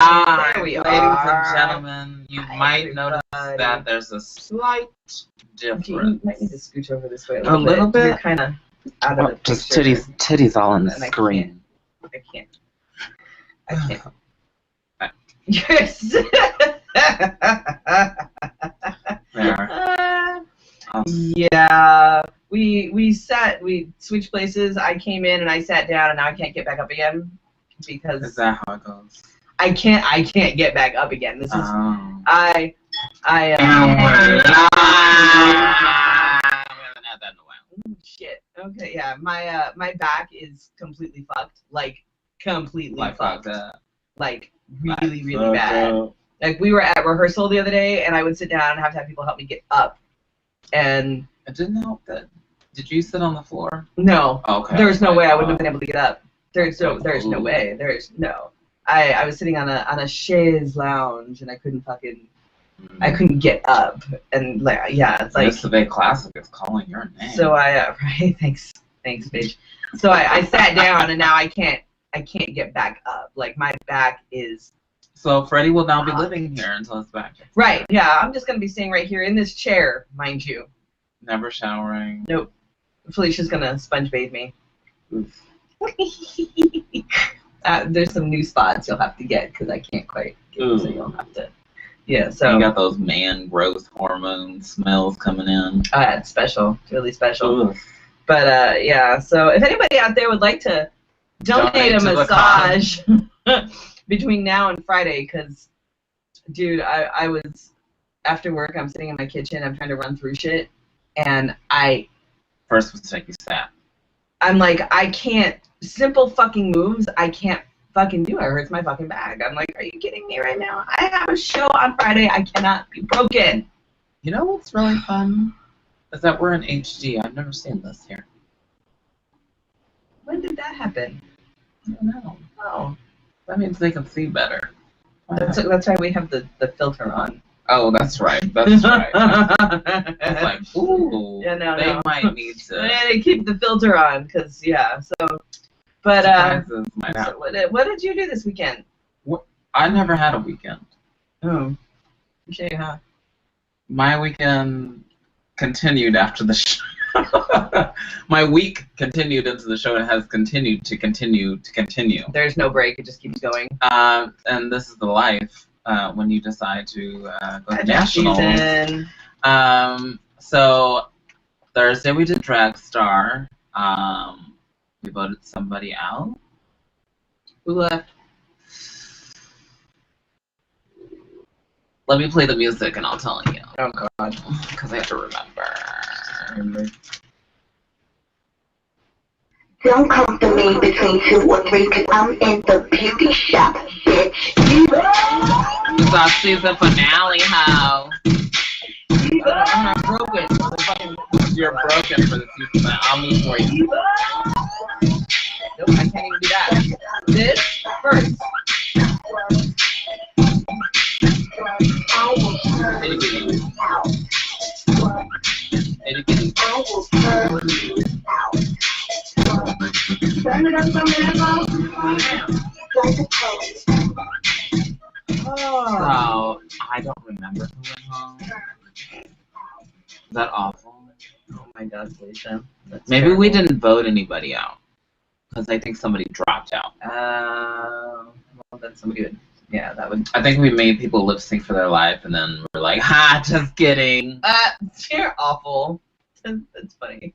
There we ladies are. and gentlemen, you might notice that there's a slight difference. You might need to scooch over this way a little bit. You're kind of out of the Just picture. titties all on the And screen. I can't. Yes. There. Yeah. We switched places. I came in and I sat down, and now I can't get back up again because Is that how it goes? I can't get back up again. This is We haven't had that in a while. Shit. Okay, yeah. My back is completely fucked. Like completely fucked. Like really, really bad. Like we were at rehearsal the other day, and I would sit down and have to have people help me get up. And it didn't help that. Did you sit on the floor? No. Okay. There was no way I wouldn't have been able to get up. There's no way. There's no. I was sitting on a chaise lounge, and I couldn't I couldn't get up, and like it's like the Bay Classic is calling your name. So right, thanks bitch. So I sat down, and now I can't get back up. Like my back is. So Freddy will now be living here until his back. Right. Yeah. I'm just gonna be staying right here in this chair, mind you. Never showering. Nope. Felicia's gonna sponge bathe me. Oof. There's some new spots you'll have to get because I can't quite get it, so you'll have to. Yeah, so you got those man growth hormone smells coming in. It's special. It's really special. Oof. But yeah, so if anybody out there would like to donate a massage between now and Friday, because dude, I was after work, I'm sitting in my kitchen, I'm trying to run through shit, and first mistake you sat. I'm like, I can't simple fucking moves, I can't fucking do. It hurts my fucking back. I'm like, are you kidding me right now? I have a show on Friday. I cannot be broken. You know what's really fun? Is that we're in HD. I've never seen this here. When did that happen? I don't know. Oh. That means they can see better. That's why we have the filter on. Oh, that's right. That's right. It's like, ooh, yeah, they might need to. They keep the filter on, because, yeah, so. But, so what did you do this weekend? I never had a weekend. Oh. Okay, huh? My weekend continued after the show. My week continued into the show and has continued to continue. There's no break. It just keeps going. And this is the life when you decide to go to nationals. So Thursday we did Drag Star. We voted somebody out. Who left? Let me play the music and I'll tell you. Oh, God. Because I have to remember. Don't come to me between 2 or 3, because I'm in the beauty shop, bitch. It's our season finale, ho. I'm not broken. You're broken for the season. I'll move for you. Nope, I can't even do that. This first. So, I don't remember who went home. Is that awful? Oh my God, Felicia. Maybe terrible. We didn't vote anybody out. Because I think somebody dropped out. Well, then somebody would. Yeah, that would. I think we made people lip sync for their life, and then we're like, ha, just kidding. You're awful. That's funny.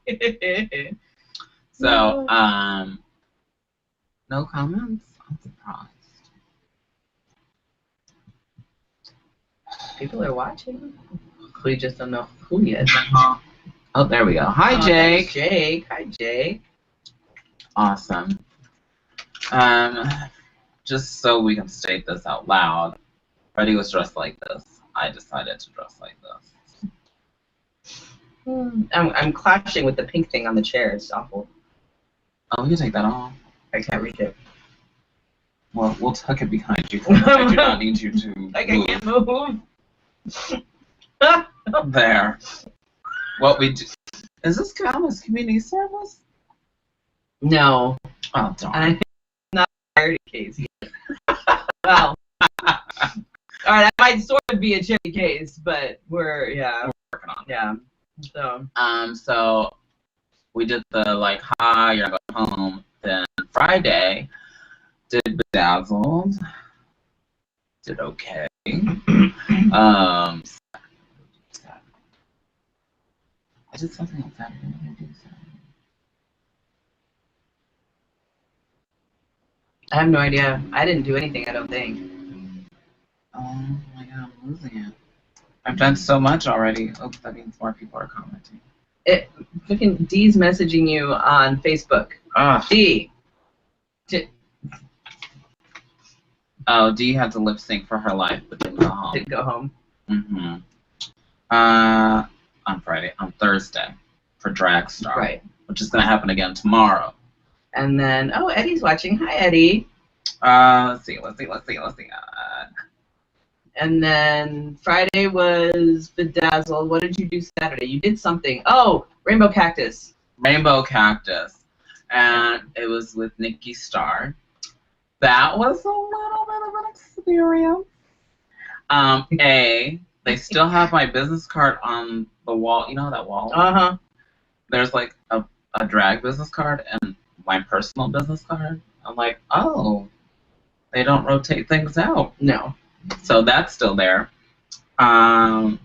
So, no comments? I'm surprised. People are watching. We just don't know who yet. Oh, there we go. Hi, Jake. Jake. Hi, Jake. Awesome. Just so we can state this out loud, Freddy was dressed like this. I decided to dress like this. I'm clashing with the pink thing on the chair. It's awful. Oh, you can take that off. I can't reach it. Well, we'll tuck it behind you. I do not need you to like move. I can't move. There. What we do. Is this count as community service? No. Oh, darn. I'm not a charity case yet. Well, might sort of be a cherry case, but we're working on it. Yeah. So. So we did the like, hi, you're not going home. Then Friday, did Bedazzled. Did okay. I did something on Saturday. What did I do Saturday? I have no idea. I didn't do anything, I don't think. Oh my god, I'm losing it. I've done so much already. Oh, that means more people are commenting. Freaking D's messaging you on Facebook. D. Oh, Dee had to lip sync for her life, but didn't go home. Didn't go home. Mm-hmm. On Thursday, for Dragstar. Right. Which is gonna happen again tomorrow. And then, Eddie's watching. Hi, Eddie. Let's see. And then Friday was Bedazzled. What did you do Saturday? You did something. Oh, Rainbow Cactus. Rainbow Cactus. And it was with Nikki Starr. That was a little bit of an experience. They still have my business card on the wall. You know that wall? Uh-huh. There's like a drag business card and my personal business card. I'm like, oh, they don't rotate things out. No. So that's still there. Yeah.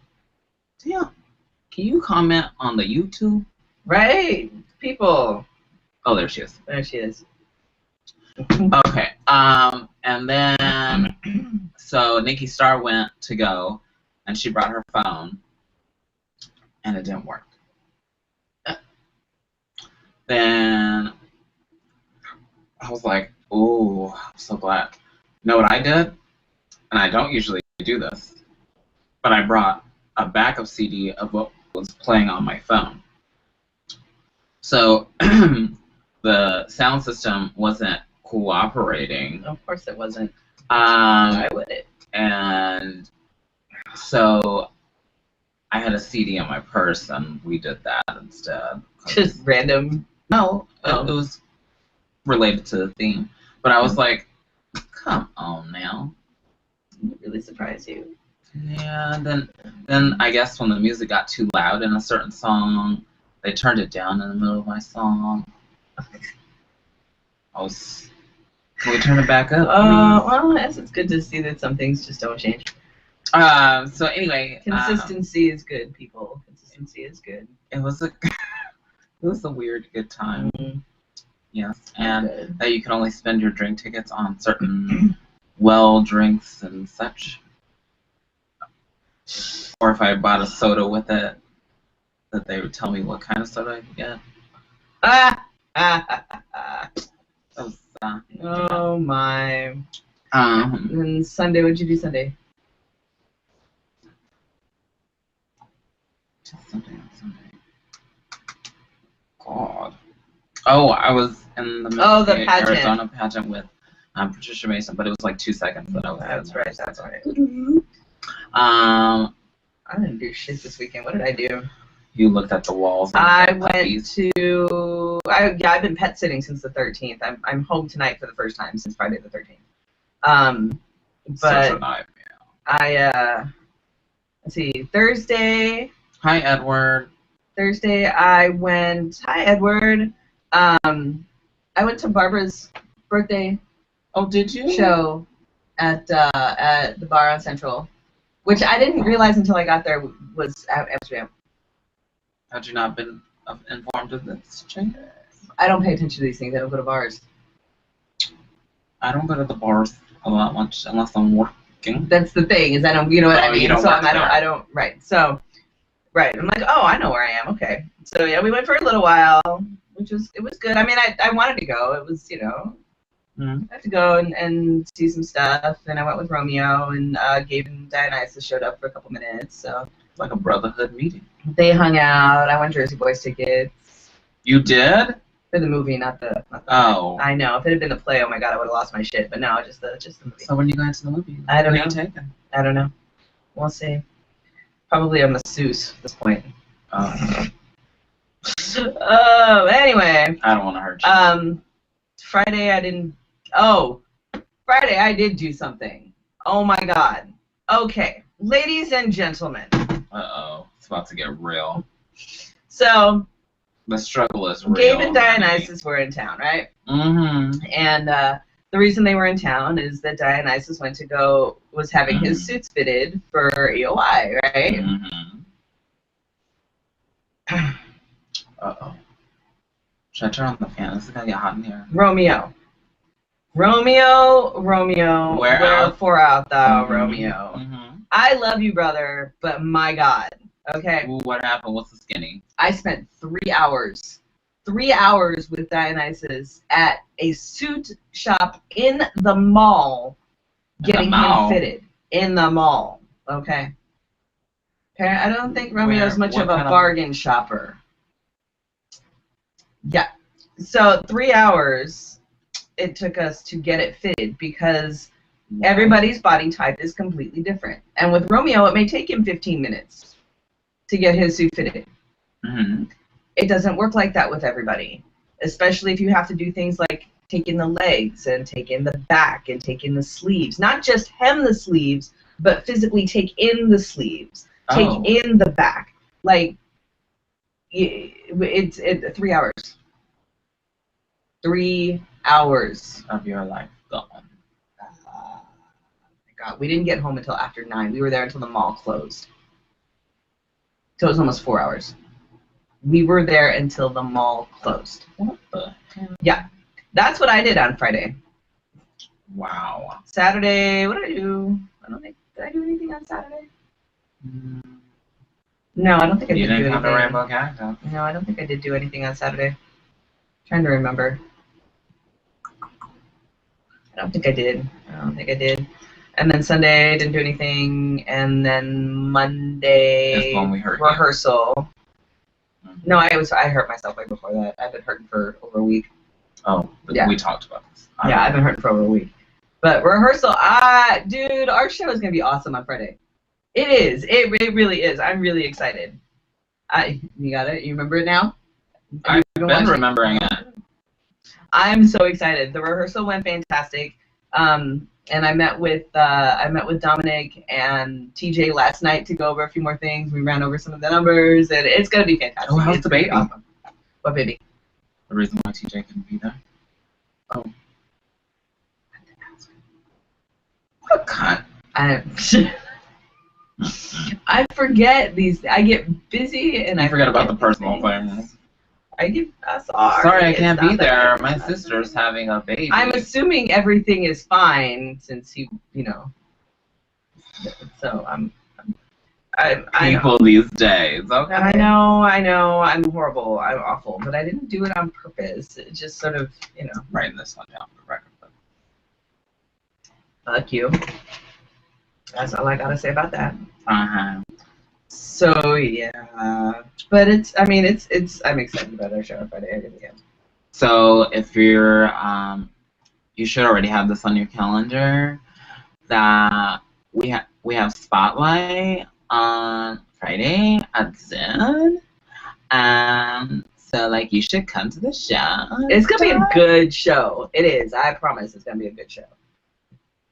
Can you comment on the YouTube? Right. People. Oh, there she is. There she is. Okay. And then so Nikki Starr went to go and she brought her phone and it didn't work. Then I was like, oh, I'm so glad. You know what I did? And I don't usually do this, but I brought a backup CD of what was playing on my phone. So the sound system wasn't cooperating. Of course it wasn't. Why would it? And so I had a CD in my purse, and we did that instead. Just random? No, it was related to the theme. But I was like, come on now. It really surprised you. Yeah, and then I guess when the music got too loud in a certain song, they turned it down in the middle of my song. Can we turn it back up? Well, I guess it's good to see that some things just don't change. So anyway, consistency is good, people. Consistency is good. It was a weird good time. Mm-hmm. Yes, and that you can only spend your drink tickets on certain well drinks and such. Or if I bought a soda with it, that they would tell me what kind of soda I could get. That was, oh my. And Sunday, what did you do Sunday? Sunday. God. Oh, I was in the the pageant. Arizona pageant with Patricia Mason, but it was like 2 seconds that I was That's right. That's right. I didn't do shit this weekend. What did I do? You looked at the walls. And I went to. I've been pet sitting since the 13th. I'm home tonight for the first time since Friday the 13th. But let's see. Thursday. Hi, Edward. Thursday I went. Hi, Edward. I went to Barbara's birthday. Oh, did you? Show at the bar on Central, which I didn't realize until I got there was Amsterdam. Had you not been informed of this change? I don't pay attention to these things. I don't go to bars. I don't go to the bars a lot much unless I'm working. That's the thing, is I don't, you know what I mean? You don't so work I don't, right. So, right. I'm like, oh, I know where I am. Okay. So, yeah, we went for a little while, it was good. I mean, I wanted to go. It was, I had to go and see some stuff. And I went with Romeo, and Gabe and Dionysus showed up for a couple minutes. So, like a brotherhood meeting. They hung out. I won Jersey Boys tickets. You did? For the movie, not the Oh. Play. I know. If it had been the play, oh my god, I would have lost my shit. But no, just the movie. So when are you going to the movie? I don't know. What are you taking? I don't know. We'll see. Probably a masseuse at this point. Anyway. I don't want to hurt you. Friday I did do something. Oh my god. Okay, ladies and gentlemen. Uh-oh. It's about to get real. So, the struggle is real. Gabe and Dionysus were in town, right? Mm-hmm. And the reason they were in town is that Dionysus was having his suits fitted for EOI, right? Mm-hmm. Uh-oh. Should I turn on the fan? This is gonna get hot in here. Romeo, wherefore art thou, Romeo? Mm-hmm. I love you, brother, but my God, okay? Ooh, what happened? What's the skinny? I spent 3 hours with Dionysus at a suit shop in the mall, getting him fitted in the mall, okay? I don't think Romeo's much of a bargain shopper. Yeah. So 3 hours it took us to get it fitted because everybody's body type is completely different. And with Romeo, it may take him 15 minutes to get his suit fitted. Mm-hmm. It doesn't work like that with everybody, especially if you have to do things like take in the legs and take in the back and take in the sleeves. Not just hem the sleeves, but physically take in the sleeves. Take in the back. Like, it's 3 hours. 3 hours. Of your life gone. God, we didn't get home until after 9. We were there until the mall closed. So it was almost 4 hours. We were there until the mall closed. What the hell? Yeah. That's what I did on Friday. Wow. Saturday, what did I do? Did I do anything on Saturday? No, I don't think I did do anything. You didn't have a rainbow cactus. No, I don't think I did do anything on Saturday. Trying to remember. I don't think I did. And then Sunday, didn't do anything. And then Monday, rehearsal. Mm-hmm. No, I hurt myself way before that. I've been hurting for over a week. Oh, yeah. We talked about this. I've been hurting for over a week. But rehearsal, dude, our show is going to be awesome on Friday. It is. It really is. I'm really excited. You got it? You remember it now? I've been remembering it. I'm so excited. The rehearsal went fantastic. And I met with Dominic and TJ last night to go over a few more things. We ran over some of the numbers, and it's gonna be fantastic. Oh, how's the baby? Awesome. What baby? The reason why TJ couldn't be there. Oh. What cunt? I forget these. I get busy and I forget about the personal things. Sorry, I can't be there. My sister's having a baby. I'm assuming everything is fine since So people these days. Okay. I know. I'm horrible. I'm awful. But I didn't do it on purpose. It just sort of, Writing this one down for the record. Fuck you. That's all I gotta say about that. Uh-huh. So yeah, but I'm excited about our show on Friday. I really am. So if you're, you should already have this on your calendar. That we have Spotlight on Friday at Zen, so you should come to the show. It's gonna be a good show. It is. I promise. It's gonna be a good show.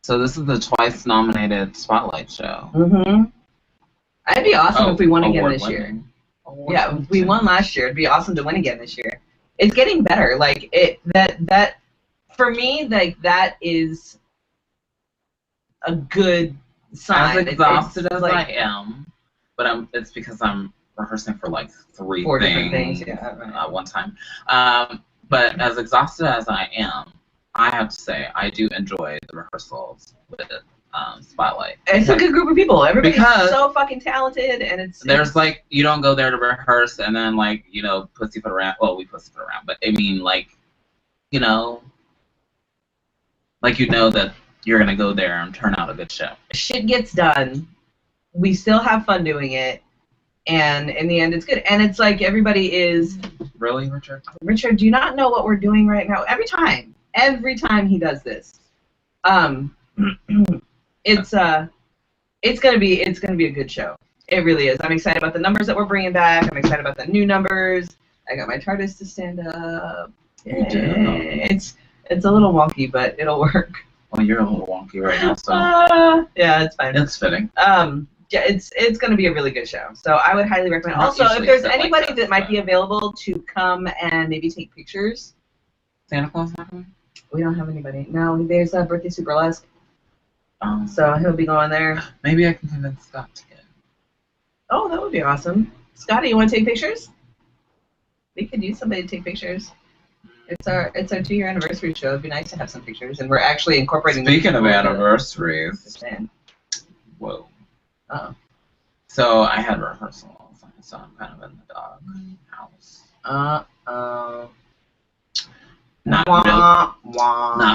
So this is the twice nominated Spotlight show. Mm-hmm. It'd be awesome if we won again this year. Yeah, we won last year. It'd be awesome to win again this year. It's getting better. For me, that is a good sign. As exhausted as I am, but it's because I'm rehearsing for four different things at one time. But as exhausted as I am, I have to say I do enjoy the rehearsals with Spotlight. It's a good group of people. Everybody's so fucking talented, and there's you don't go there to rehearse and then pussyfoot around. Well, we pussyfoot around, but I mean that you're gonna go there and turn out a good show. Shit gets done. We still have fun doing it, and in the end, it's good. And it's everybody is really Richard. Richard, do you not know what we're doing right now? Every time he does this, it's gonna be a good show. It really is. I'm excited about the numbers that we're bringing back. I'm excited about the new numbers. I got my TARDIS to stand up. You do. It's a little wonky, but it'll work. Well, you're a little wonky right now, so yeah, it's fine. it's fitting. Yeah, it's going to be a really good show. So I would highly recommend. Also, if there's anybody that might be available to come and maybe take pictures. Santa Claus not coming? We don't have anybody. No, there's a Birthday Superlesque. So he'll be going there. Maybe I can convince Scott to get. Oh, that would be awesome. Scotty, you want to take pictures? We could use somebody to take pictures. It's our 2-year anniversary show. It'd be nice to have some pictures, and we're actually incorporating. Speaking of anniversaries. Whoa. Oh. So I had rehearsal, so I'm kind of in the dog house. Not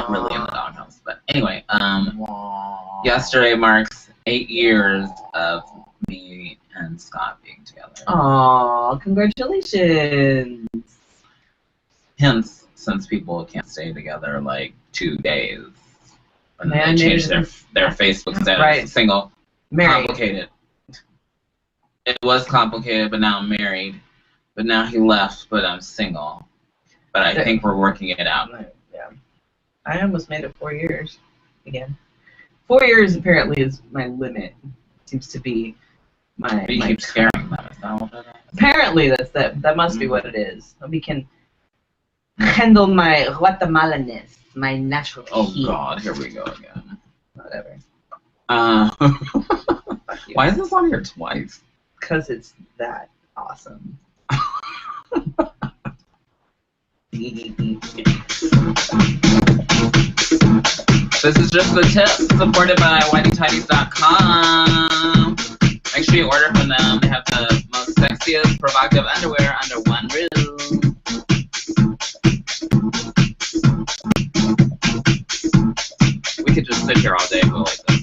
really in the doghouse, but anyway, yesterday marks 8 years of me and Scott being together. Aw, congratulations. Hence, since people can't stay together like 2 days, and Man, they change their Facebook status right. Single. Married. Complicated. It was complicated, but now I'm married. But now he left, but I'm single. But I think we're working it out. Yeah. I almost made it 4 years again. 4 years apparently is my limit. Seems to be my. But you keep scaring them. Is that what it is? Apparently that must be what it is. We can handle my Guatemalaness, my natural heat. Oh God, here we go again. Whatever. Why is this on here twice? Because it's that awesome. This is just the tip, supported by whiteytidies.com. Make sure you order from them. They have the most sexiest, provocative underwear under one roof. We could just sit here all day and go like this.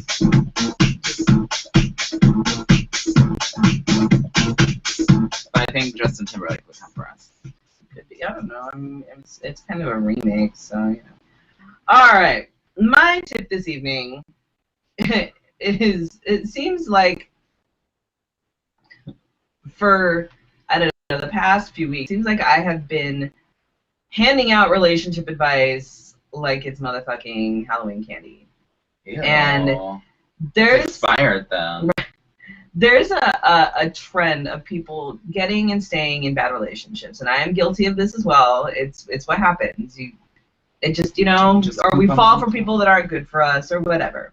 But I think Justin Timberlake would come for us. Could be. I don't know. I mean, it's kind of a remake, so you know. All right. My tip this evening is, it seems like for, I don't know, the past few weeks, it seems like I have been handing out relationship advice like it's motherfucking Halloween candy. Ew. And there's expired them. There's a trend of people getting and staying in bad relationships, and I am guilty of this as well. It's what happens. It just, you know, or we fall for people that aren't good for us or whatever.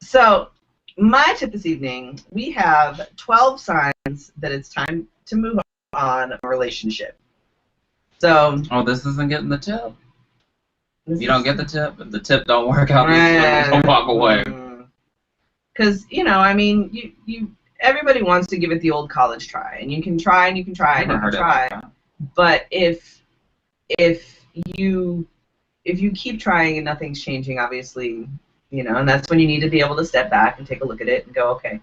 So my tip this evening, we have 12 signs that it's time to move on a relationship. So. Oh, this isn't getting the tip. You don't get the tip, but the tip don't work out. Don't walk away. Because, you know, I mean, you everybody wants to give it the old college try, and you can try and you can try and you can try. Like, but if you keep trying and nothing's changing, obviously, you know, and that's when you need to be able to step back and take a look at it and go, okay,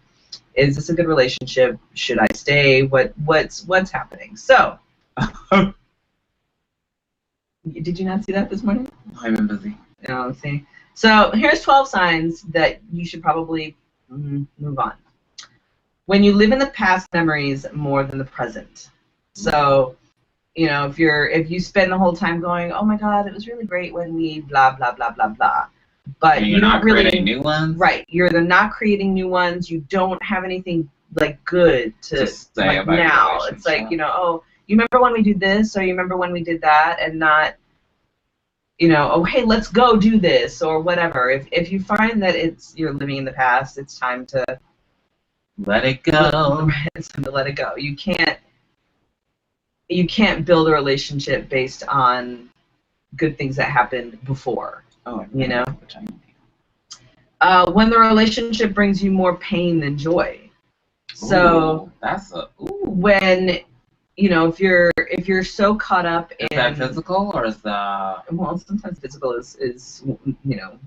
is this a good relationship? Should I stay? What's happening? So, did you not see that this morning? I've been busy. Oh, see. So here's 12 signs that you should probably move on. When you live in the past memories more than the present. So, you know, if you spend the whole time going, oh my God, it was really great when we blah blah blah blah blah, but you're not really creating new ones. Right, you're not creating new ones. You don't have anything like good to say like about now. It's like, you know, oh, you remember when we did this, or you remember when we did that, and not, you know, oh hey, let's go do this or whatever. If you find that you're living in the past, it's time to let it go. It's time to let it go. You can't build a relationship based on good things that happened before. Oh, you know. When the relationship brings you more pain than joy. So when, you know, if you're so caught up in. Is that physical or is that? Well, sometimes physical is you know.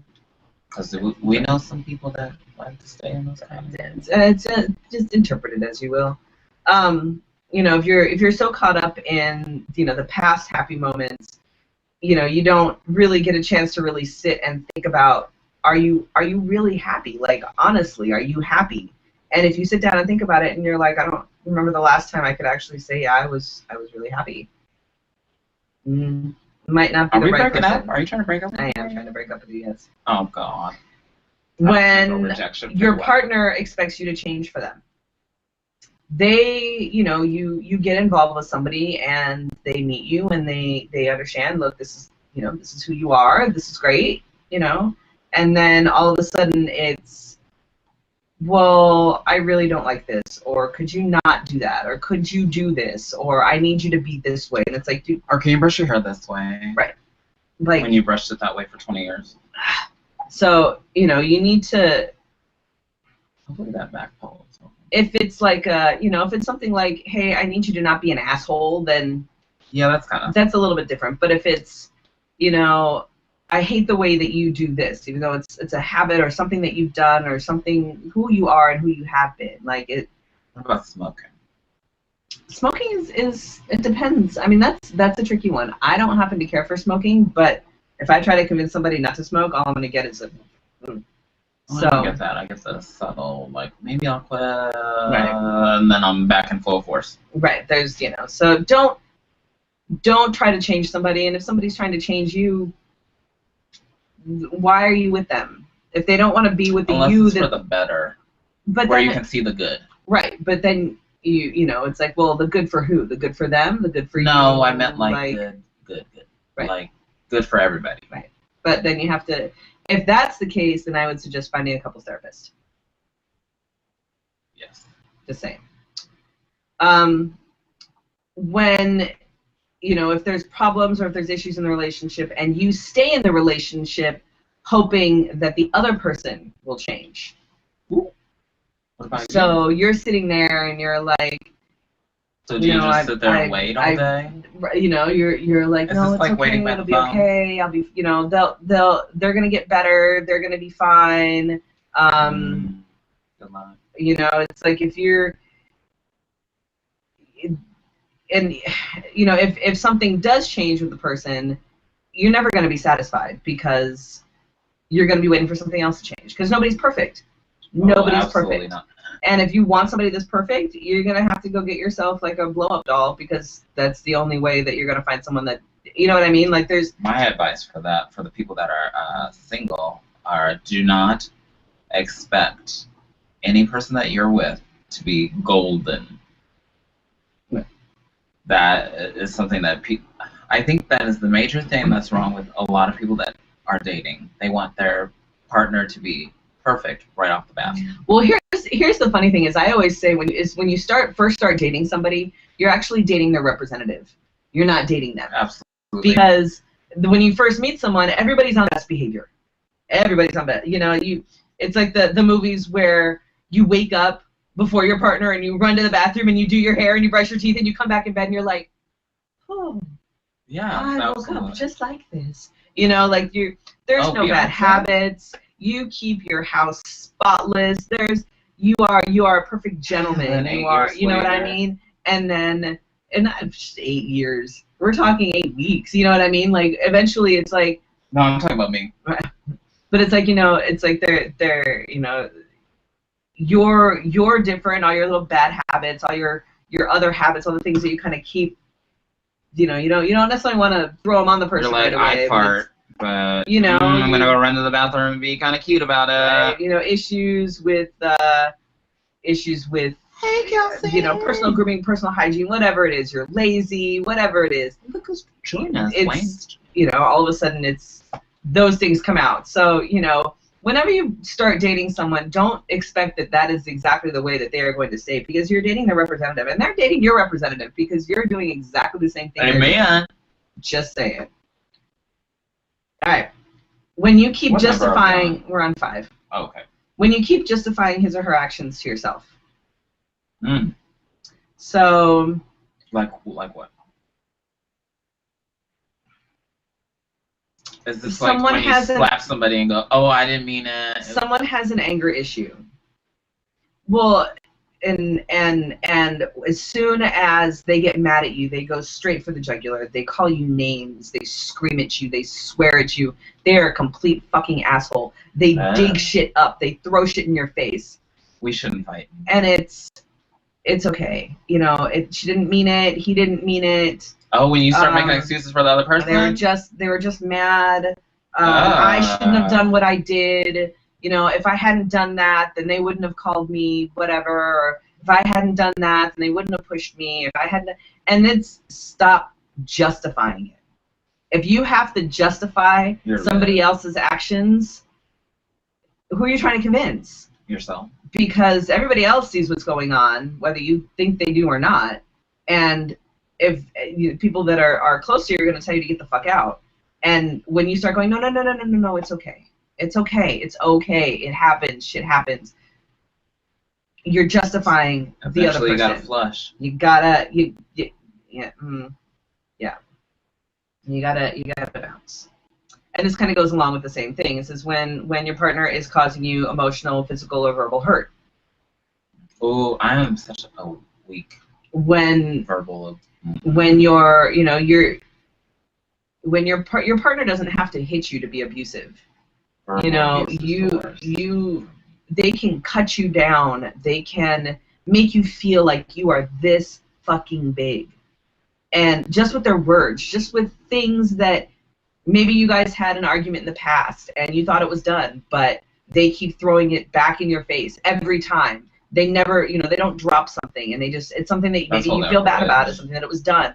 Because we know some people that like to stay in those kind of things. It's just interpret it as you will. You know, if you're so caught up in, you know, the past happy moments, you know, you don't really get a chance to really sit and think about, are you really happy? Like, honestly, are you happy? And if you sit down and think about it and you're like, I don't remember the last time I could actually say, yeah, I was really happy. might not be the right person. Are we breaking up? Are you trying to break up? I am trying to break up with you, yes. Oh, God. When your partner expects you to change for them. They, you get involved with somebody and they meet you and they understand, look, this is who you are, this is great, and then all of a sudden it's, well, I really don't like this, or could you not do that, or could you do this, or I need you to be this way, and it's like, dude. Or can you brush your hair this way? Right. Like, when you brushed it that way for 20 years. So, you need to. Hopefully that back pole. If it's like, if it's something like, hey, I need you to not be an asshole, then. Yeah, that's a little bit different. But if it's, I hate the way that you do this, even though it's a habit or something that you've done or something, who you are and who you have been. Like it. What about smoking? Smoking is it depends. I mean, that's a tricky one. I don't happen to care for smoking, but if I try to convince somebody not to smoke, all I'm gonna get is a. So I get that. I guess that's subtle. Like maybe I'll quit, right. And then I'm back in full force. Right. There's so don't try to change somebody, and if somebody's trying to change you, why are you with them? If they don't want to be with Unless you, it's for the better. But where you can see the good. Right, but then it's like, well, the good for who? The good for them? The good for you? No, I meant like good. Right. Like good for everybody. Right. But then you have to. If that's the case, then I would suggest finding a couples therapist. Yes. Just saying. When, if there's problems or if there's issues in the relationship and you stay in the relationship hoping that the other person will change. Ooh. What about so you're sitting there and you're like. So do you just sit there and wait all day? You're like, no, it's like okay, it'll be okay. I'll be, they're gonna get better. They're gonna be fine. Good luck. It's like if you're, and if something does change with the person, you're never gonna be satisfied because you're gonna be waiting for something else to change because nobody's perfect. Nobody's perfect. Not. And if you want somebody that's perfect, you're going to have to go get yourself like a blow-up doll because that's the only way that you're going to find someone that, you know what I mean? Like there's... My advice for that, for the people that are single, are do not expect any person that you're with to be golden. Yeah. That is something that I think that is the major thing that's wrong with a lot of people that are dating. They want their partner to be perfect right off the bat. Well, here's the funny thing is I always say when you first start dating somebody, you're actually dating their representative. You're not dating them. Absolutely. Because when you first meet someone, everybody's on best behavior. Everybody's on best. It's like the movies where you wake up before your partner and you run to the bathroom and you do your hair and you brush your teeth and you come back in bed and you're like, oh, yeah, I woke up just like this. There's no bad habits. You keep your house spotless. You are a perfect gentleman. You are, what I mean? And then, just 8 years. We're talking 8 weeks. You know what I mean? Like eventually, it's like. No, I'm talking about me. But it's like it's like they're you're different. All your little bad habits, all your other habits, all the things that you kind of keep. You don't necessarily want to throw them on the person right away. I fart. But I'm gonna go run to the bathroom and be kind of cute about it. Right, issues with hey, Kelsey. Personal grooming, personal hygiene, whatever it is. You're lazy, whatever it is. Look who's joining us. It's all of a sudden it's those things come out. So whenever you start dating someone, don't expect that is exactly the way that they are going to stay because you're dating their representative and they're dating your representative because you're doing exactly the same thing. Amen. Just say it. All right. When you keep justifying, we're on 5. Oh, okay. When you keep justifying his or her actions to yourself. Mm. So. Like what? Is this like when you slap somebody and go, oh, I didn't mean it? Someone has an anger issue. Well, and as soon as they get mad at you, they go straight for the jugular. They call you names. They scream at you. They swear at you. They are a complete fucking asshole. They dig shit up. They throw shit in your face. We shouldn't fight. And it's it's okay. You know, she didn't mean it. He didn't mean it. Oh, when you start making excuses for the other person? They were just mad. I shouldn't have done what I did. You know, if I hadn't done that, then they wouldn't have called me, whatever. Or if I hadn't done that, then they wouldn't have pushed me. If I hadn't, and then stop justifying it. If you have to justify somebody else's actions, who are you trying to convince? Yourself. Because everybody else sees what's going on, whether you think they do or not. And if people that are close to you are going to tell you to get the fuck out. And when you start going, no, it's okay. It's okay. It's okay. It happens. Shit happens. You're justifying the other person. You gotta flush. You gotta, yeah. You gotta bounce. And this kind of goes along with the same thing. It says when your partner is causing you emotional, physical, or verbal hurt. Oh, I am such a weak. Verbal. When your partner doesn't have to hit you to be abusive. Verbal they can cut you down. They can make you feel like you are this fucking big. And just with their words, just with things that maybe you guys had an argument in the past and you thought it was done, but they keep throwing it back in your face every time. They never, they don't drop something, and it's something that maybe you feel bad about. It's something that it was done,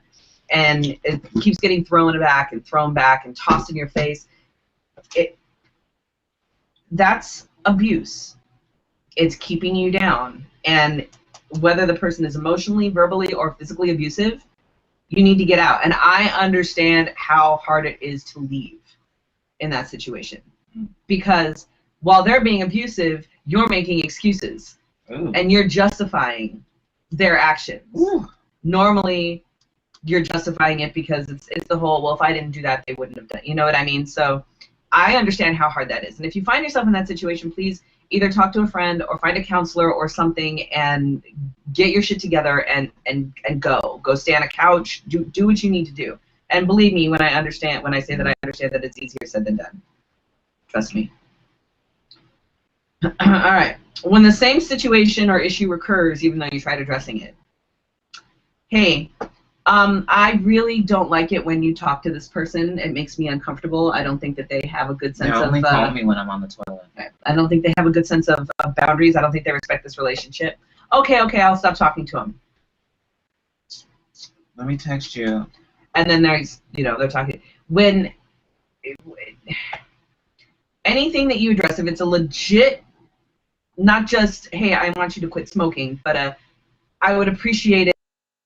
and it keeps getting thrown back and thrown back and tossed in your face. That's abuse. It's keeping you down, and whether the person is emotionally, verbally, or physically abusive, you need to get out. And I understand how hard it is to leave in that situation, because while they're being abusive, you're making excuses. Ooh. And you're justifying their actions. Ooh. Normally, you're justifying it because it's the whole, well, if I didn't do that, they wouldn't have done. You know what I mean? So I understand how hard that is. And if you find yourself in that situation, please either talk to a friend or find a counselor or something and get your shit together and go. Go stay on a couch. Do what you need to do. And believe me when I say that I understand that it's easier said than done. Trust me. All right. When the same situation or issue recurs, even though you tried addressing it. Hey, I really don't like it when you talk to this person. It makes me uncomfortable. I don't think that they have a good sense of... They only call me when I'm on the toilet. I don't think they have a good sense of boundaries. I don't think they respect this relationship. Okay, I'll stop talking to them. Let me text you. And then there's, they're talking... When... Anything that you address, if it's a legit... Not just, hey, I want you to quit smoking, but I would appreciate it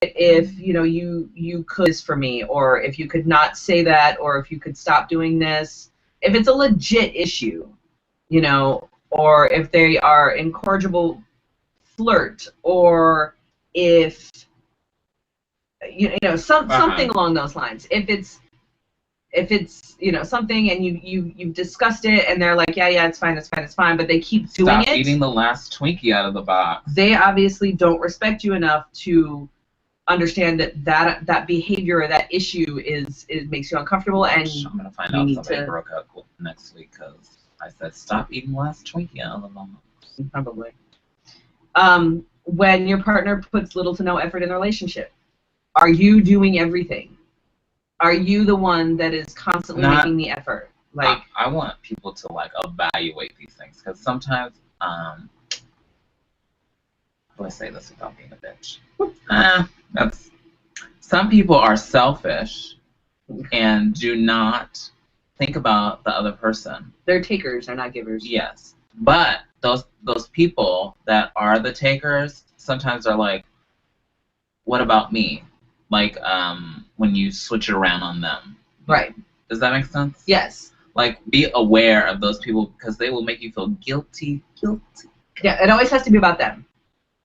if you could this for me, or if you could not say that, or if you could stop doing this. If it's a legit issue, or if they are incorrigible flirt, or if something along those lines. If it's something and you've discussed it and they're like, yeah, it's fine, but they keep doing it. Stop eating the last Twinkie out of the box. They obviously don't respect you enough to understand that behavior or that issue makes you uncomfortable. And I'm gonna find out somebody broke up next week because I said stop eating the last Twinkie out of the box. Probably. When your partner puts little to no effort in the relationship, are you doing everything? Are you the one that is constantly making the effort? Like, I want people to evaluate these things, because sometimes how do I say this without being a bitch? Some people are selfish and do not think about the other person. They're takers, they're not givers. Yes, but those people that are the takers sometimes are like, what about me? Like, when you switch it around on them. Right. Does that make sense? Yes. Like, be aware of those people, because they will make you feel guilty. Yeah, it always has to be about them.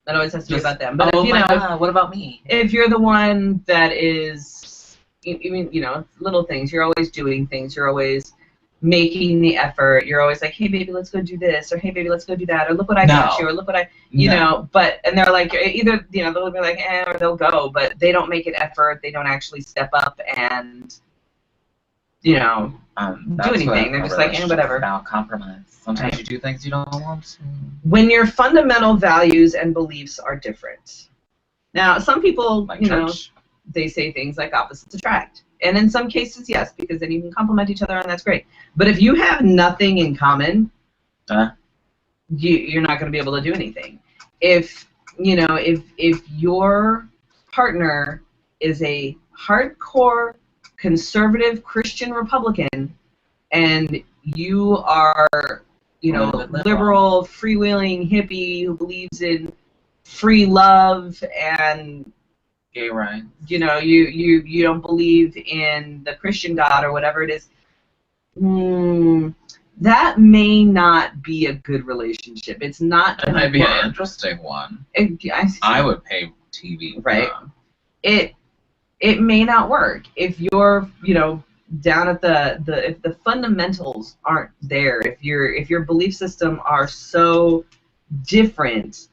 It always has to be about them. But what about me? If you're the one that is, little things, you're always doing things, you're always making the effort, you're always like, hey baby, let's go do this, or hey baby, let's go do that, or look what I got you, or look what I, and they're like, either, they'll be like, or they'll go, but they don't make an effort, they don't actually step up and, do anything. They're just like, whatever. About compromise. Sometimes you do things you don't want to. When your fundamental values and beliefs are different. Now, some people, like you church. know, they say things like opposites attract. And in some cases, yes, because then you can complement each other, and that's great. But if you have nothing in common, you're not going to be able to do anything. If, you know, if your partner is a hardcore conservative Christian Republican and you are, you know, liberal, freewheeling hippie who believes in free love and gay rights, you know, you don't believe in the Christian God or whatever it is, that may not be a good relationship. It's not. It might be an interesting one. I would pay TV. Right. It may not work if you're, you know, down at if the fundamentals aren't there. If your belief system are so different,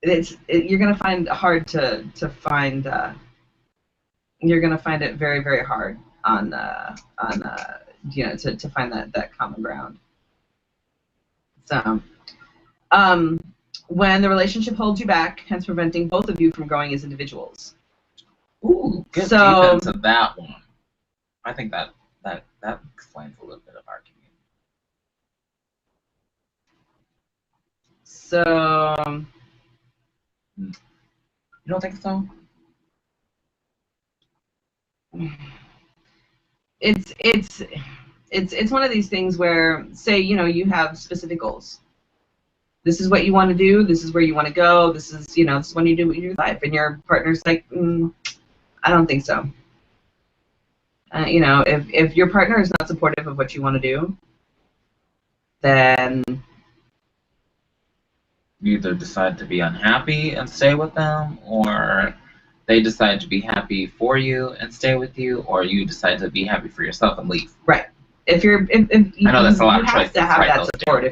you're gonna find it hard to find. You're gonna find it very, very hard on you know, to find that common ground. So, when the relationship holds you back, hence preventing both of you from growing as individuals. Ooh, good defense of that one. I think that explains a little bit of our community. So, you don't think so? It's one of these things where, say, you know, you have specific goals. This is what you want to do. This is where you want to go. This is, you know, this is when you do your life, and your partner's like, I don't think so. You know, if your partner is not supportive of what you want to do, then you either decide to be unhappy and stay with them, or they decide to be happy for you and stay with you, or you decide to be happy for yourself and leave. Right. If I know that's a lot of choices. You have to have that support.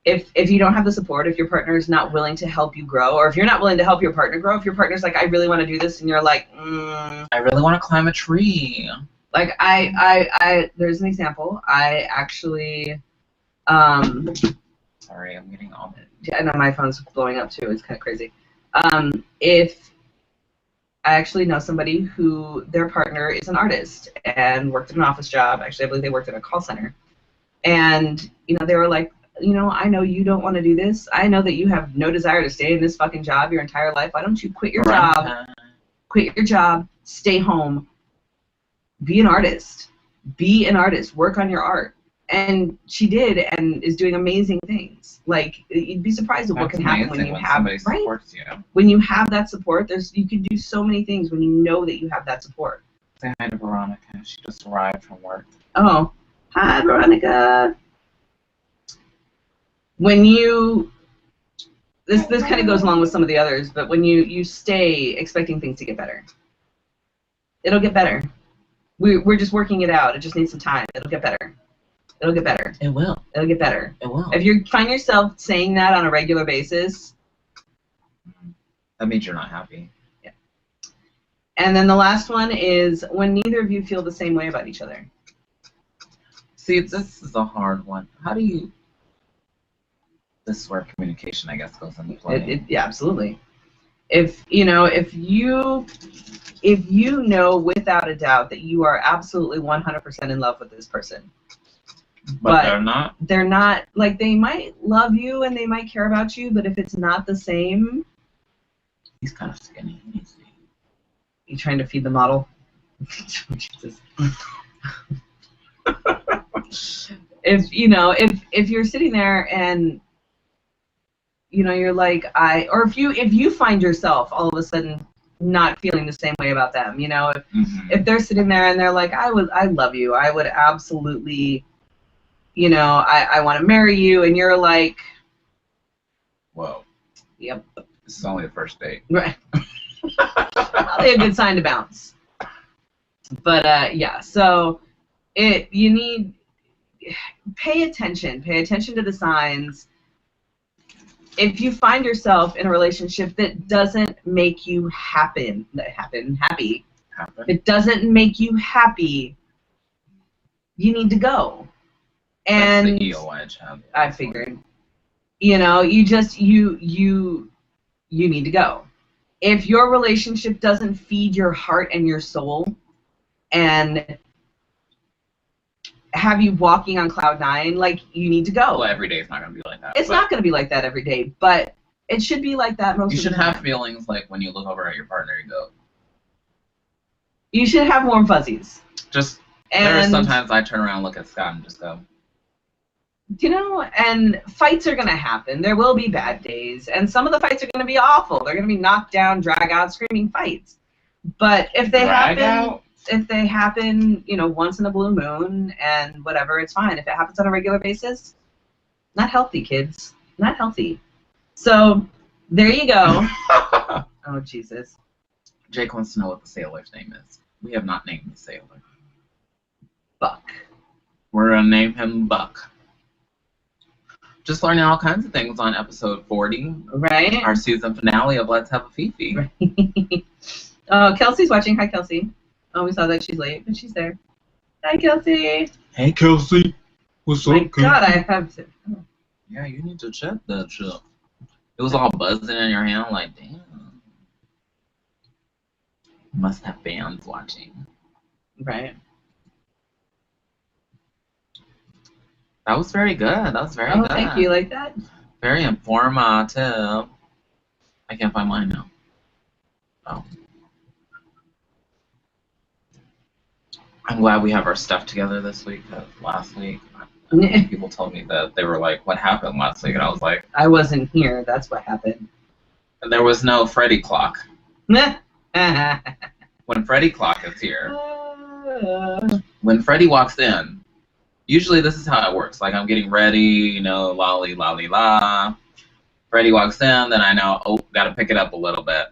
If you don't have the support, if your partner is not willing to help you grow, or if you're not willing to help your partner grow, if your partner's like, I really want to do this, and you're like, I really want to climb a tree. Like I there's an example. I actually, sorry, I'm getting all it. Yeah, I know my phone's blowing up too. It's kind of crazy. If I actually know somebody who their partner is an artist and worked in an office job. Actually, I believe they worked in a call center. And, you know, they were like, you know, I know you don't want to do this. I know that you have no desire to stay in this fucking job your entire life. Why don't you quit your job? Quit your job. Stay home. Be an artist. Be an artist. Work on your art. And she did, and is doing amazing things. Like, you'd be surprised at what can happen when you have, right? When you have that support, you can do so many things when you know that you have that support. Say hi to Veronica. She just arrived from work. Oh, hi, Veronica. When you, this kind of goes along with some of the others, but when you stay expecting things to get better, it'll get better. We're just working it out. It just needs some time. It'll get better. It'll get better. It will. It'll get better. It will. If you find yourself saying that on a regular basis, that means you're not happy. Yeah. And then the last one is when neither of you feel the same way about each other. See, this is a hard one. How do you... This is where communication, I guess, goes into play. Yeah, absolutely. If you know without a doubt that you are absolutely 100% in love with this person, but they're not, like, they might love you and they might care about you, but if it's not the same, he's kind of skinny. You trying to feed the model? Jesus. if you're sitting there and you know you're like or if you find yourself all of a sudden not feeling the same way about them, you know, if they're sitting there and they're like, I love you, I would absolutely, you know, I want to marry you, and you're like, whoa, yep, this is only the first date, right? Probably a good sign to bounce. But yeah, so you need pay attention to the signs. If you find yourself in a relationship that doesn't make you happy, it doesn't make you happy, you need to go. And that's the EOI job. I figured. You know, you need to go. If your relationship doesn't feed your heart and your soul and have you walking on cloud nine, like, you need to go. Well, every day is not going to be like that. It's not going to be like that every day, but it should be like that most of the time. You should have feelings like when you look over at your partner and go. You should have warm fuzzies. There are sometimes I turn around and look at Scott and just go. You know, and fights are going to happen. There will be bad days, and some of the fights are going to be awful. They're going to be knocked down, drag out, screaming fights. But if they happen, you know, once in a blue moon and whatever, it's fine. If it happens on a regular basis, not healthy, kids. Not healthy. So there you go. Oh, Jesus. Jake wants to know what the sailor's name is. We have not named the sailor. Buck. We're going to name him Buck. Just learning all kinds of things on episode 40. Right. Our season finale of Let's Have a Fefe. Right. Oh, Kelsey's watching. Hi, Kelsey. Oh, we saw that she's late, but she's there. Hi, Kelsey. Hey, Kelsey. What's up, Kelsey? God, I have to. Oh. Yeah, you need to check that shit. It was all buzzing in your hand, like, damn. Must have fans watching. Right. That was very good. That was very good. Thank you. Like that? Very informative. I can't find mine now. Oh. I'm glad we have our stuff together this week. Last week, people told me that they were like, what happened last week? And I was like, I wasn't here. That's what happened. There was no Freddy clock. When Freddy clock is here, when Freddy walks in, usually this is how it works. Like, I'm getting ready, you know, lolly, lolly, la. Freddy walks in, then I know, oh, gotta pick it up a little bit.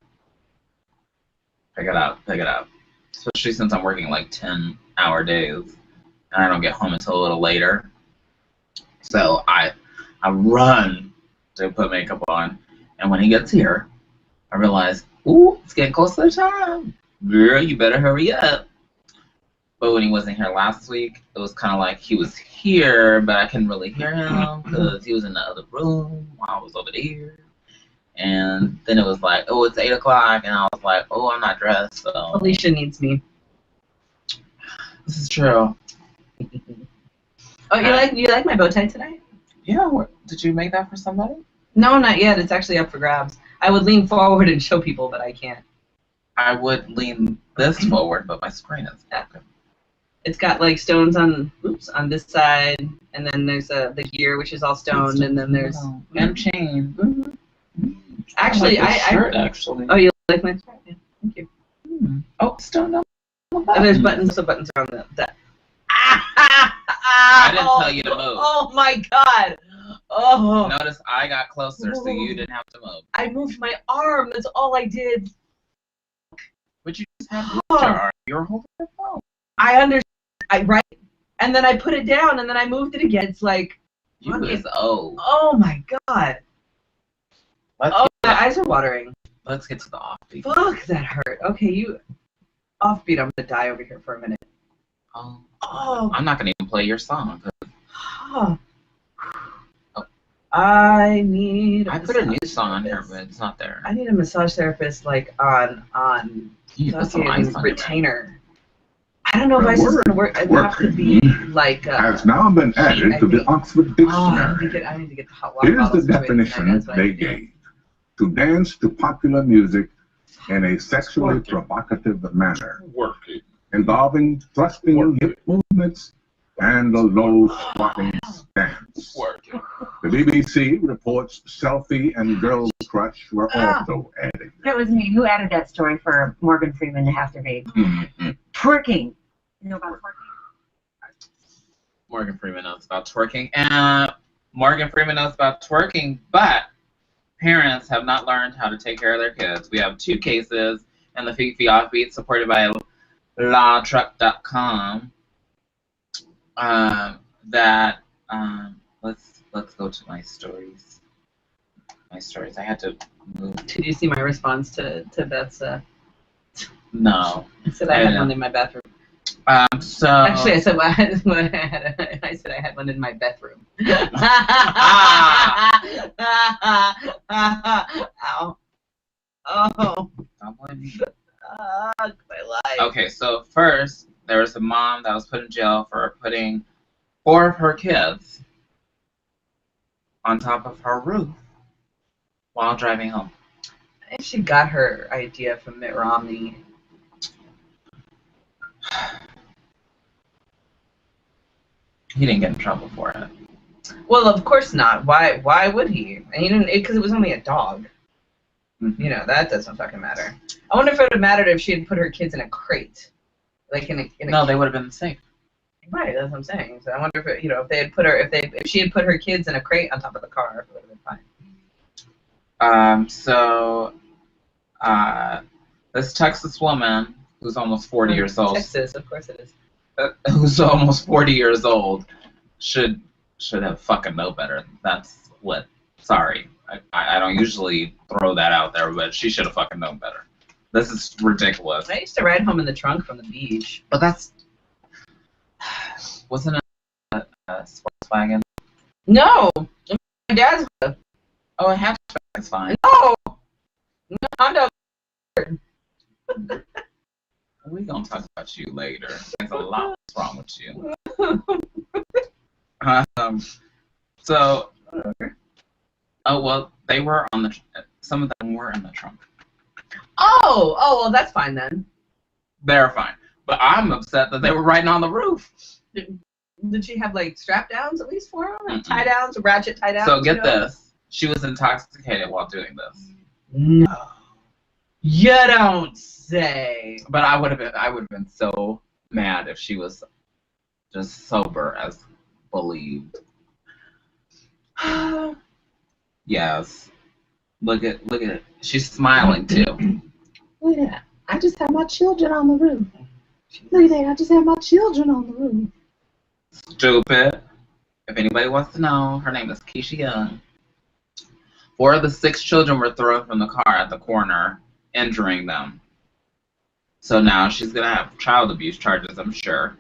Pick it up, pick it up. Especially since I'm working like 10-hour days, and I don't get home until a little later. So I run to put makeup on, and when he gets here, I realize, ooh, it's getting close to the time. Girl, you better hurry up. But when he wasn't here last week, it was kind of like he was here, but I couldn't really hear him because he was in the other room while I was over there. And then it was like, oh, it's 8 o'clock, and I was like, oh, I'm not dressed. So Alicia needs me. This is true. Oh, you like my bow tie tonight? Yeah. Did you make that for somebody? No, not yet. It's actually up for grabs. I would lean forward and show people, but I can't. I would lean this forward, but my screen is broken. It's got like stones on this side, and then there's the gear, which is all stoned, and then there's and chain. Mm-hmm. Actually, actually. Oh, you like my shirt? Yeah, thank you. Oh, stoned on the button. And there's buttons. So buttons are on that. I didn't tell you to move. Oh my God. Oh. Notice I got closer, so you didn't have to move. I moved my arm. That's all I did. But you just had your arm. You were holding your phone. I understand. Right. And then I put it down, and then I moved it again. It's like. You is old. Oh my God. My eyes are watering. Let's get to the offbeat. Fuck, that hurt. Okay, you. Offbeat, I'm gonna die over here for a minute. Oh. Oh. I'm not gonna even play your song. Oh. I put a new song on here, but it's not there. I need a massage therapist, like on you put some ice on retainer. I don't know if ice is gonna work. It have to be like. Has now been added to the Oxford Dictionary. I need to get the hot water. Here's the definition they gave: to dance to popular music in a sexually provocative manner, involving thrusting hip movements and a low squatting stance. The BBC reports selfie and girl crush were also added. That was me. Who added that story for Morgan Freeman to have to read? Twerking. You know about twerking? Morgan Freeman knows about twerking. And Morgan Freeman knows about twerking, but parents have not learned how to take care of their kids. We have 2 cases in the Fefe Offbeat supported by lawtruck.com. Let's go to my stories. I had to move. Did you see my response to Beth's? No. I said I had one in my bathroom. So actually, I said I had one in my bathroom. Ow. Oh. Don't blame me. My life. Okay, so first, there was a mom that was put in jail for putting 4 of her kids on top of her roof while driving home. I think she got her idea from Mitt Romney. He didn't get in trouble for it. Well, of course not. Why would he? And he didn't, because it was only a dog. Mm-hmm. You know, that doesn't fucking matter. I wonder if it would have mattered if she had put her kids in a crate. Like in a No, they would have been safe. Right, that's what I'm saying. So I wonder if it, if they had put her, if she had put her kids in a crate on top of the car, it would have been fine. This Texas woman who's almost 40 years old. Texas, of course it is. Who's almost 40 years old should have fucking know better. That's what. Sorry, I don't usually throw that out there, but she should have fucking known better. This is ridiculous. I used to ride home in the trunk from the beach. But that's wasn't it a sports wagon? No, my dad's. Oh, a hatchback is fine. No, Honda. We're gonna talk about you later. There's a lot wrong with you. Oh well, they were on the. Some of them were in the trunk. Oh, well, that's fine then. They're fine, but I'm upset that they were riding on the roof. Did she have like strap downs at least for them, like tie downs, ratchet tie downs? So get this: she was intoxicated while doing this. No, you don't say. But I would have been so mad if she was just sober as believed. Yes. Look at it. She's smiling too. Look at that. I just have my children on the roof. Look at that. I just have my children on the roof. Stupid. If anybody wants to know, her name is Keisha Young. 4 of the 6 children were thrown from the car at the corner, injuring them. So now she's going to have child abuse charges, I'm sure.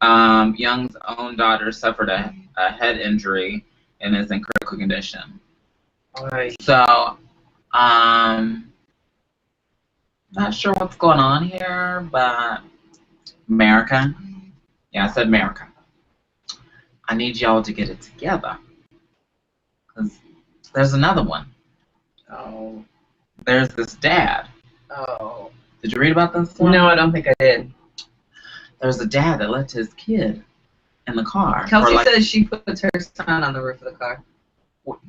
Young's own daughter suffered a head injury and is in critical condition. Right. So, not sure what's going on here, but America, yeah, I said America. I need y'all to get it together, because there's another one. Oh. There's this dad. Oh. Did you read about this one? No, I don't think I did. There's a dad that left his kid in the car. Kelsey says she puts her son on the roof of the car.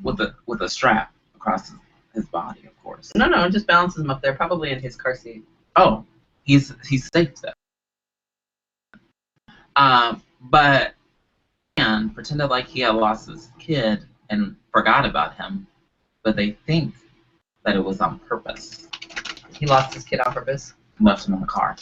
With a strap across his body, of course. No, just balances him up there, probably in his car seat. Oh, he's safe then. But man pretended like he had lost his kid and forgot about him, but they think that it was on purpose. He lost his kid on purpose. Left him in the car.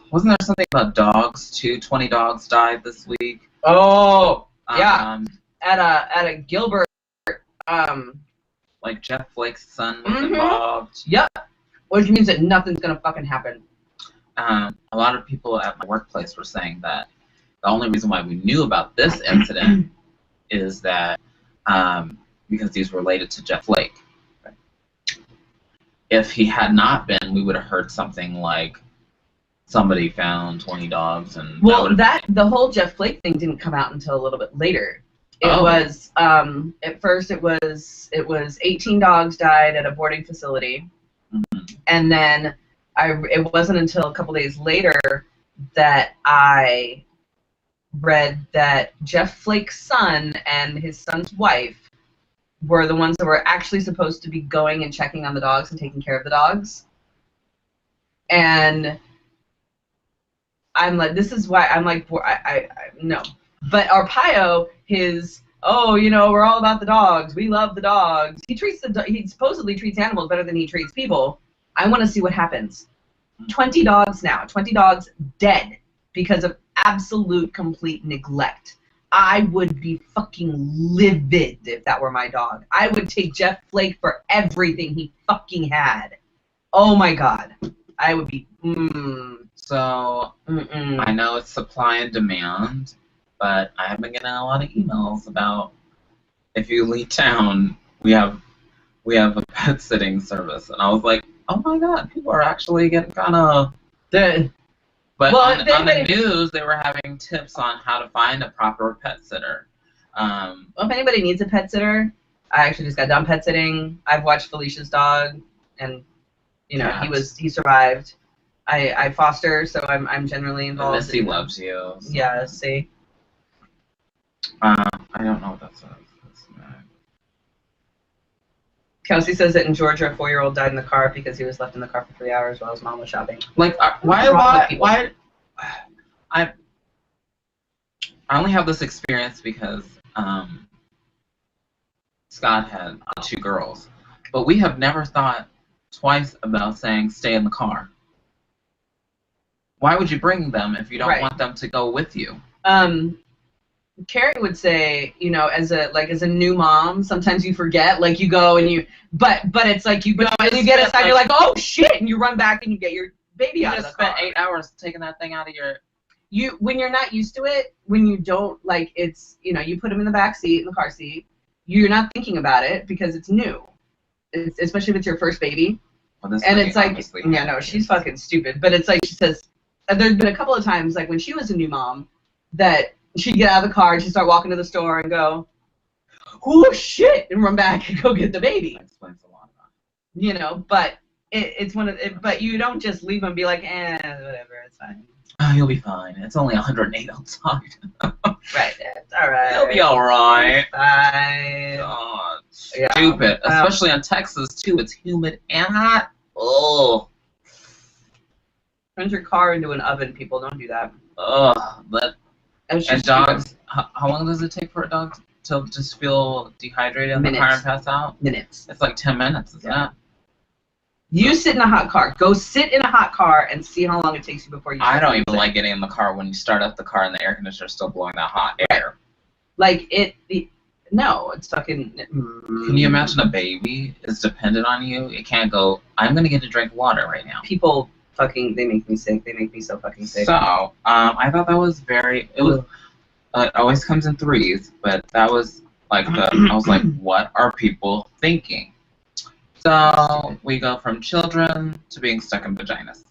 Wasn't there something about dogs too? 20 dogs died this week. Oh, yeah. At a Gilbert. Like Jeff Flake's son was involved. Yep. Which means that nothing's gonna fucking happen. A lot of people at my workplace were saying that the only reason why we knew about this incident is that because he's related to Jeff Flake. If he had not been, we would have heard something like somebody found 20 dogs and the whole Jeff Flake thing didn't come out until a little bit later. It was at first it was 18 dogs died at a boarding facility, and then it wasn't until a couple days later that I read that Jeff Flake's son and his son's wife were the ones that were actually supposed to be going and checking on the dogs and taking care of the dogs. And I'm like, this is why I'm like, I no. But Arpaio, we're all about the dogs. We love the dogs. He supposedly treats animals better than he treats people. I want to see what happens. 20 dogs now. 20 dogs dead because of absolute complete neglect. I would be fucking livid if that were my dog. I would take Jeff Flake for everything he fucking had. Oh my god. I would be, So, I know it's supply and demand, but I have been getting a lot of emails about if you leave town, we have a pet sitting service, and I was like, oh my god, people are actually getting kind of dead. But on the news, they were having tips on how to find a proper pet sitter. Well, if anybody needs a pet sitter, I actually just got done pet sitting. I've watched Felicia's dog, and you know he survived. I foster, so I'm generally involved. Missy loves you. So. Yeah, see. I don't know what that says. Kelsey says that in Georgia, a 4-year-old died in the car because he was left in the car for 3 hours while his mom was shopping. Like, why? I only have this experience because Scott had 2 girls, but we have never thought twice about saying stay in the car. Why would you bring them if you don't want them to go with you? Carrie would say, you know, as a new mom, sometimes you forget, like you go and but it's like you go and you get inside, you're like, oh shit, and you run back and you get your baby out of the car. You just spent 8 hours taking that thing out of your. When you're not used to it, when you don't like, it's, you know, you put them in the back seat, in the car seat, you're not thinking about it because it's new, especially if it's your first baby. Well, and it's like, yeah, no, she's fucking stupid, but it's like she says, there's been a couple of times, like when she was a new mom, that she'd get out of the car and she'd start walking to the store and go, oh shit, and run back and go get the baby. That explains a lot. You know, but it's but you don't just leave them and be like, whatever, it's fine. Oh, you'll be fine. It's only 108 outside. Right, it's alright. You'll be alright. Fine. God, stupid. Especially in Texas, too. It's humid and hot. Oh. Turn your car into an oven, people. Don't do that. Ugh, and dogs, how long does it take for a dog to just feel dehydrated in the car and pass out? Minutes. It's like 10 minutes, isn't it? You sit in a hot car. Go sit in a hot car and see how long it takes you before you. I don't even like getting in the car when you start up the car and the air conditioner is still blowing that hot air. Like no, it's fucking. Can you imagine a baby is dependent on you? It can't go, I'm going to get a drink of water right now. People fucking, they make me sick. They make me so fucking sick. So, I thought that was it always comes in threes, but that was like I was like, what are people thinking? So we go from children to being stuck in vaginas.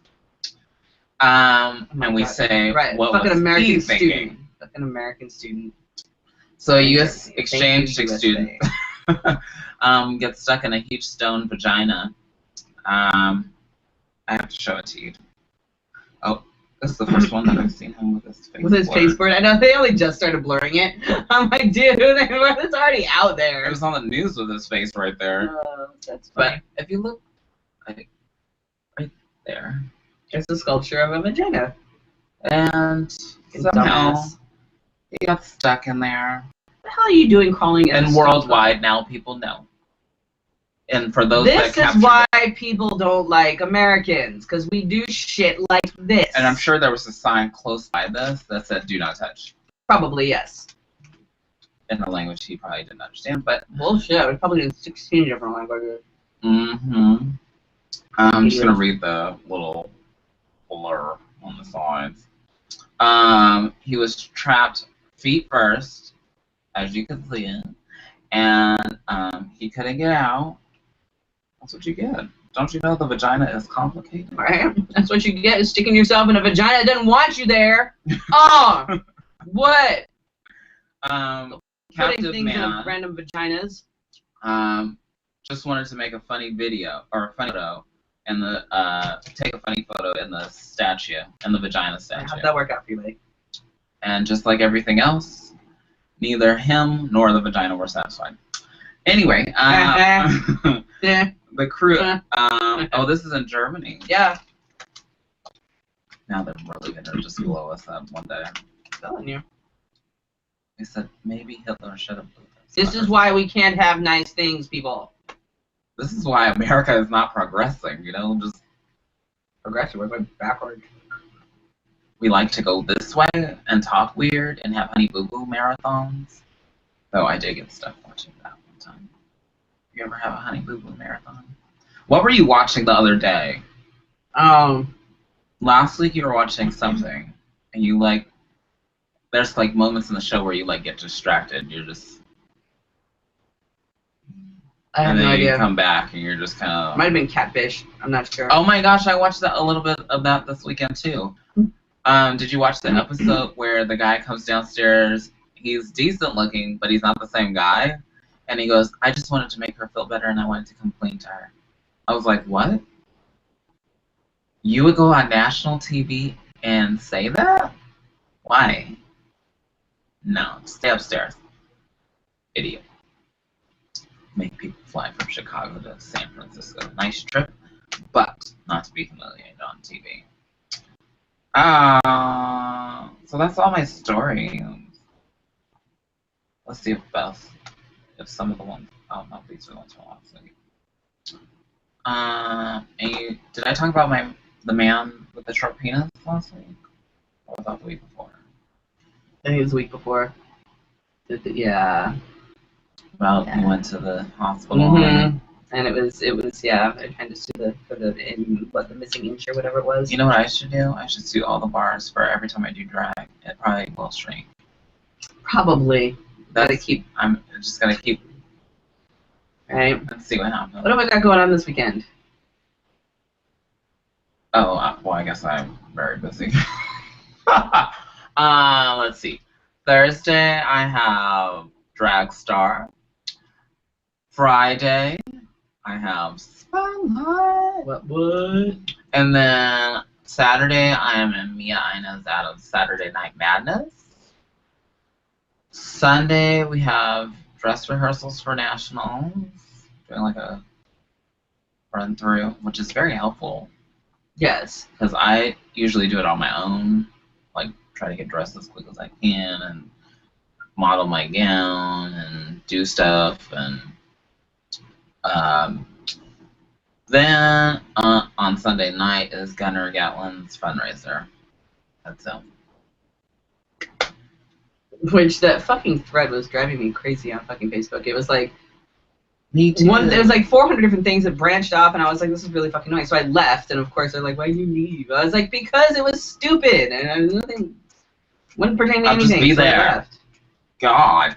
And we say, what fucking was American he student. thinking? Fucking American student. So a U.S. exchange student gets stuck in a huge stone vagina. I have to show it to you. Oh, this is the first one that I've seen him with his face. With his face blurred. I know, they only just started blurring it. I'm like, dude, it's already out there. It was on the news with his face right there. That's funny. But if you look right there, it's a sculpture of a vagina. And somehow he got stuck in there. What the hell are you doing crawling in? And worldwide now people know. And for those this is why people don't like Americans, because we do shit like this. And I'm sure there was a sign close by this that said "Do not touch." Probably, yes. In a language he probably didn't understand, but bullshit. We probably in 16 different languages. Mm-hmm. I'm just gonna read the little blur on the sides. He was trapped feet first, as you can see it, and he couldn't get out. That's what you get. Don't you know the vagina is complicated? Right. That's what you get, is sticking yourself in a vagina that doesn't want you there. Oh, what? Captive things man. in random vaginas. Just wanted to make a funny video or a funny photo, and take a funny photo in the statue, in the vagina statue. How'd that work out for you, buddy? And just like everything else, neither him nor the vagina were satisfied. Anyway, the crew. Oh, this is in Germany. Yeah. Now they're really gonna just blow us up one day. I'm telling you. They said maybe Hitler should have. This is why we can't have nice things, people. This is why America is not progressing. You know, just progressive. We're going backwards. We like to go this way and talk weird and have honey boo boo marathons. Though I did get stuck watching that one time. You ever have a honey boo boo marathon? What were you watching the other day? Last week you were watching something, and you there's like moments in the show where you like get distracted. You're just. I have and then no idea. You come back and you're just kind of. Might have been Catfish. I'm not sure. Oh my gosh, I watched a little bit of that this weekend too. Did you watch the episode where the guy comes downstairs? He's decent looking, but he's not the same guy. And he goes, I just wanted to make her feel better and I wanted to complain to her. I was like, what? You would go on national TV and say that? Why? No, stay upstairs. Idiot. Make people fly from Chicago to San Francisco. Nice trip, but not to be humiliated on TV. So that's all my stories. Let's see if some of the ones, oh no, these are the ones from last week. Did I talk about the man with the short penis last week? Or was that the week before? I think it was the week before. Yeah. Well, he went to the hospital. And it was yeah. They're trying to sue the missing inch or whatever it was. You know what I should do? I should sue all the bars for every time I do drag. It probably will shrink. Probably. I'm just gonna keep. Right. Let's see what happens. What have I got going on this weekend? Oh, well, I guess I'm very busy. Let's see. Thursday, I have Drag Star. Friday, I have Spotlight. What? And then Saturday, I am in Mia Ina's out of Saturday Night Madness. Sunday, we have dress rehearsals for nationals. Doing like a run through, which is very helpful. Yes. Because I usually do it on my own. Like, try to get dressed as quick as I can and model my gown and do stuff. And then on Sunday night is Gunnar Gatlin's fundraiser. That's it. Which that fucking thread was driving me crazy on fucking Facebook. It was like me too. There was like 400 different things that branched off, and I was like, this is really fucking annoying. So I left, and of course they're like, why did you leave? I was like, because it was stupid, and I was nothing. Wouldn't pertain to anything. Just be so there. I left. God.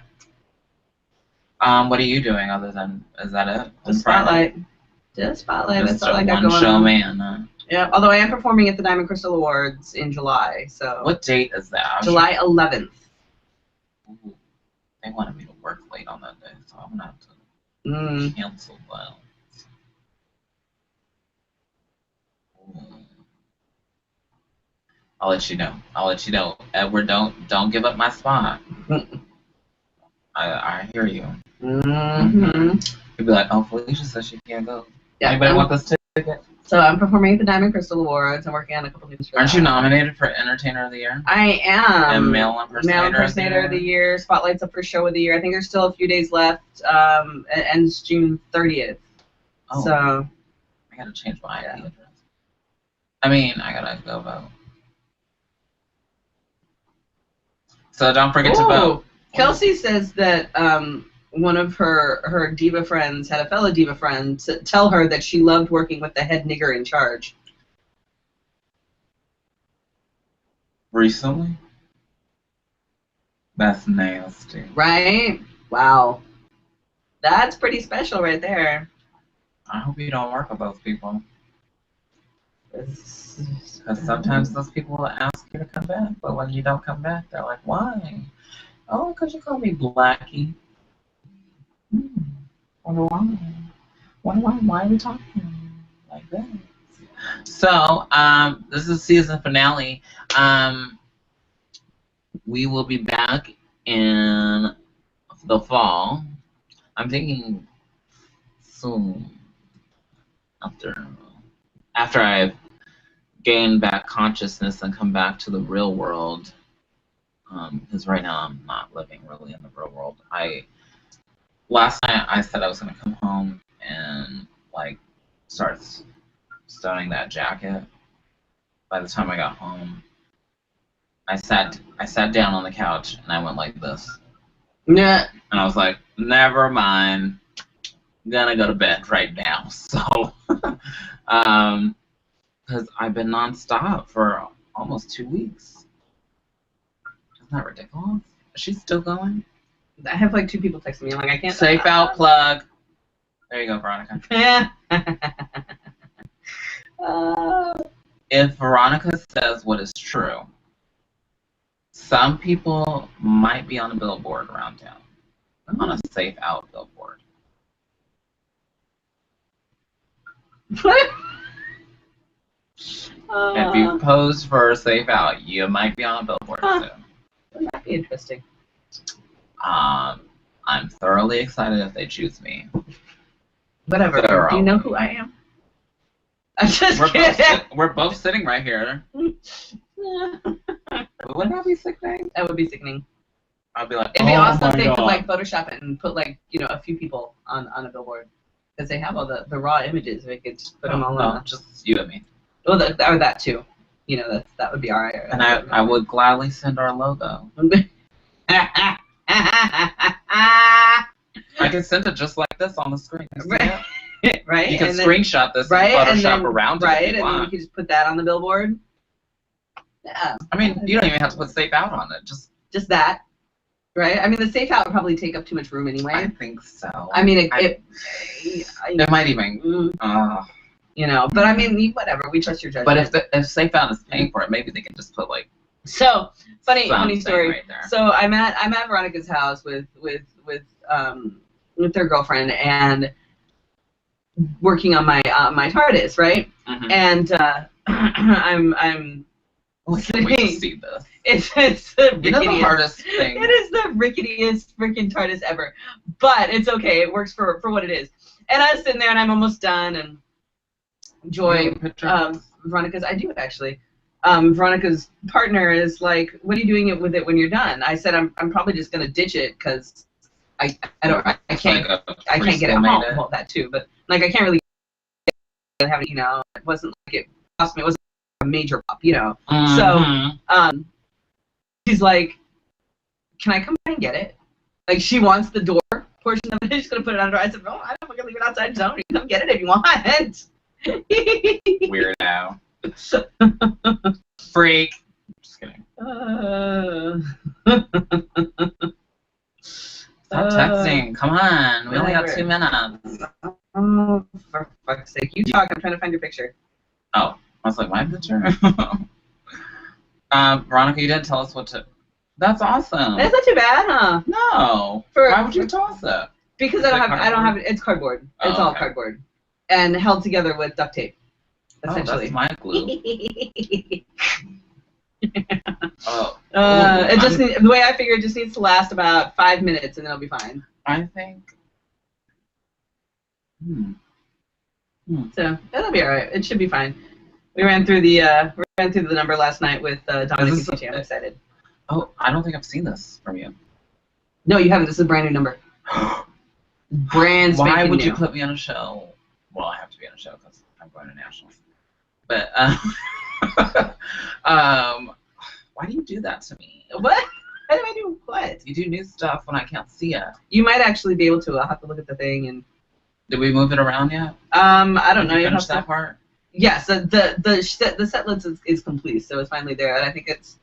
What are you doing other than, is that it? Just Spotlight. Just Spotlight. Just That's all I got going show on. Man. Yeah, although I am performing at the Diamond Crystal Awards in July, so. What date is that? July 11th. Ooh, they wanted me to work late on that day, so I'm gonna have to cancel that. I'll let you know. Edward, don't give up my spot. I hear you. You'd be like, oh, Felicia says she can't go. Yeah, anybody want this ticket? So I'm performing at the Diamond Crystal Awards. I'm working on a couple news. Aren't you nominated for Entertainer of the Year? I am. And Male Impersonator of the Year. Spotlight's up for Show of the Year. I think there's still a few days left. It ends June 30th. Oh. So. I gotta change my IP address. I gotta go vote. So don't forget to vote. Kelsey says that one of her diva friends had a fellow diva friend tell her that she loved working with the head nigger in charge. Recently? That's nasty. Right? Wow. That's pretty special right there. I hope you don't work with those people. Because sometimes those people will ask you to come back, but when you don't come back, they're like, why? Oh, because you call me Blackie. Wonder why? Why are we talking like this? So, this is season finale. We will be back in the fall. I'm thinking soon. After I've gained back consciousness and come back to the real world. Because right now I'm not living really in the real world. Last night I said I was gonna come home and start stoning that jacket. By the time I got home, I sat down on the couch and I went like this. Yeah. And I was like, never mind. I'm gonna go to bed right now. So, because I've been nonstop for almost 2 weeks. Not ridiculous. Is she still going? I have like 2 people texting me. I'm like, I can't. Safe out plug. There you go, Veronica. If Veronica says what is true, some people might be on a billboard around town. On a safe out billboard. If you pose for a safe out, you might be on a billboard soon. That'd be interesting. I'm thoroughly excited if they choose me. Whatever. Do you know who I am? I'm just kidding. We're both sitting right here. Wouldn't that be sickening? That would be sickening. I'd be like, it'd be awesome if they could like Photoshop it and put like, you know, a few people on a billboard. Because they have all the raw images. They could just put them all on. Just you and me. Well, that too. You know, that would be alright. And I would gladly send our logo. I can send it just like this on the screen. Right. Right. You can screenshot this and Photoshop around it. Right, and then you can just put that on the billboard. Yeah. I mean, you don't even have to put safe out on it. Just that. Right? I mean, the safe out would probably take up too much room anyway. I think so. I mean, it might even. You know, but I mean, whatever. We trust your judgment. But if safe out is paying for it, maybe they can just put like. So funny story. Right there. So I'm at Veronica's house with their girlfriend and working on my my TARDIS, right? Mm-hmm. And I'm I can't wait to see this. It's the ricketiest, you know the hardest thing. It is the ricketiest freaking TARDIS ever, but it's okay. It works for what it is. And I was sitting there and I'm almost done and Joy, Veronica's, I do actually. Veronica's partner is like, "What are you doing with it when you're done?" I said, "I'm probably just gonna ditch it because I can't get it home." Well, that too, but like I can't really have it. You know, it wasn't like it cost me. It wasn't a major pop, you know. Mm-hmm. So she's like, "Can I come by and get it?" Like she wants the door portion of it. She's gonna put it on the door. I said, "No, I don't fucking leave it outside. Don't you come get it if you want." Weirdo. Freak. Just kidding. Stop texting. Come on. We only got 2 minutes. Oh, for fuck's sake. You talk. I'm trying to find your picture. Oh. I was like, my picture? Veronica, you didn't tell us what to... That's awesome. That's not too bad, huh? No. Why would you toss it? Because I don't have it. It's cardboard. It's all cardboard. And held together with duct tape. Essentially. That's my glue. It just the way I figure it just needs to last about 5 minutes and then it'll be fine. I think. So that'll be alright. It should be fine. We ran through the number last night with Dominic and TJ. I'm excited. Oh, I don't think I've seen this from you. No, you haven't. This is a brand new number. Brand spanking Why would new. you put me on a show? Well, I have to be on a show because I'm going to nationals. But why do you do that to me? What? Why do I do what? You do new stuff when I can't see it. You might actually be able to. I'll have to look at the thing and. Did we move it around yet? I don't know. You finished that part? Yes, the set list is complete, so it's finally there, and I think it's.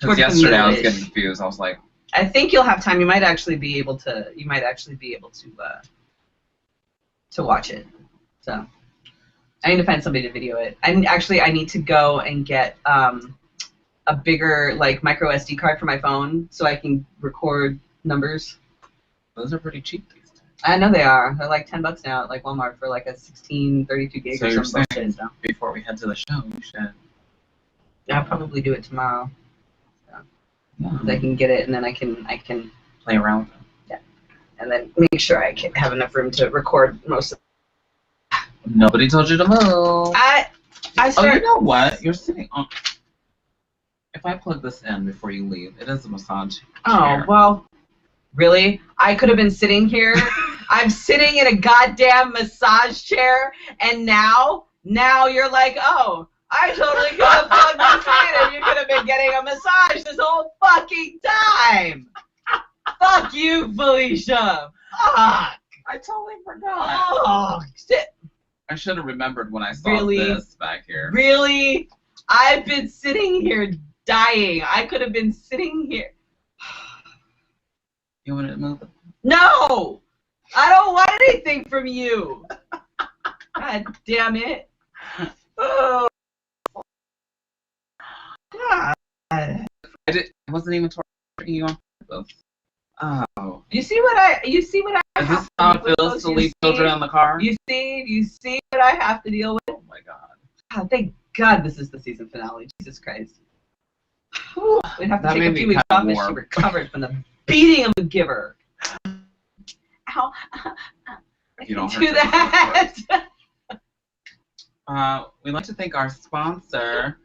Because yesterday I was getting confused. I was like. I think you'll have time. You might actually be able to. To watch it. So. I need to find somebody to video it. I need to go and get a bigger like micro SD card for my phone so I can record numbers. Those are pretty cheap these days. I know they are. They're like $10 now at like Walmart for like a 32 gig or something. So before we head to the show, we should. I'll probably do it tomorrow. So. Yeah. I can get it and then I can play around with it. Yeah. And then make sure I can have enough room to record most of it. Nobody told you to move. Oh, you know what? You're sitting on. If I plug this in before you leave, it is a massage chair. Oh, well, really? I could have been sitting here. I'm sitting in a goddamn massage chair, and now you're like, oh, I totally could have plugged this in, and you could have been getting a massage this whole fucking time. Fuck you, Felicia. Fuck. I totally forgot. Oh, shit. I should have remembered when I saw this back here. Really? I've been sitting here dying. I could have been sitting here. You want to move it? No! I don't want anything from you. God damn it. Oh. God. I wasn't even torturing you on purpose. Oh. You see what I Is this how it feels to leave children in the car? You see what I have to deal with? Oh my God. God, thank God this is the season finale. Jesus Christ. Whew. We'd have to take a few weeks off as she recovered from the beating of the giver. Ow. You don't do that. We'd like to thank our sponsor,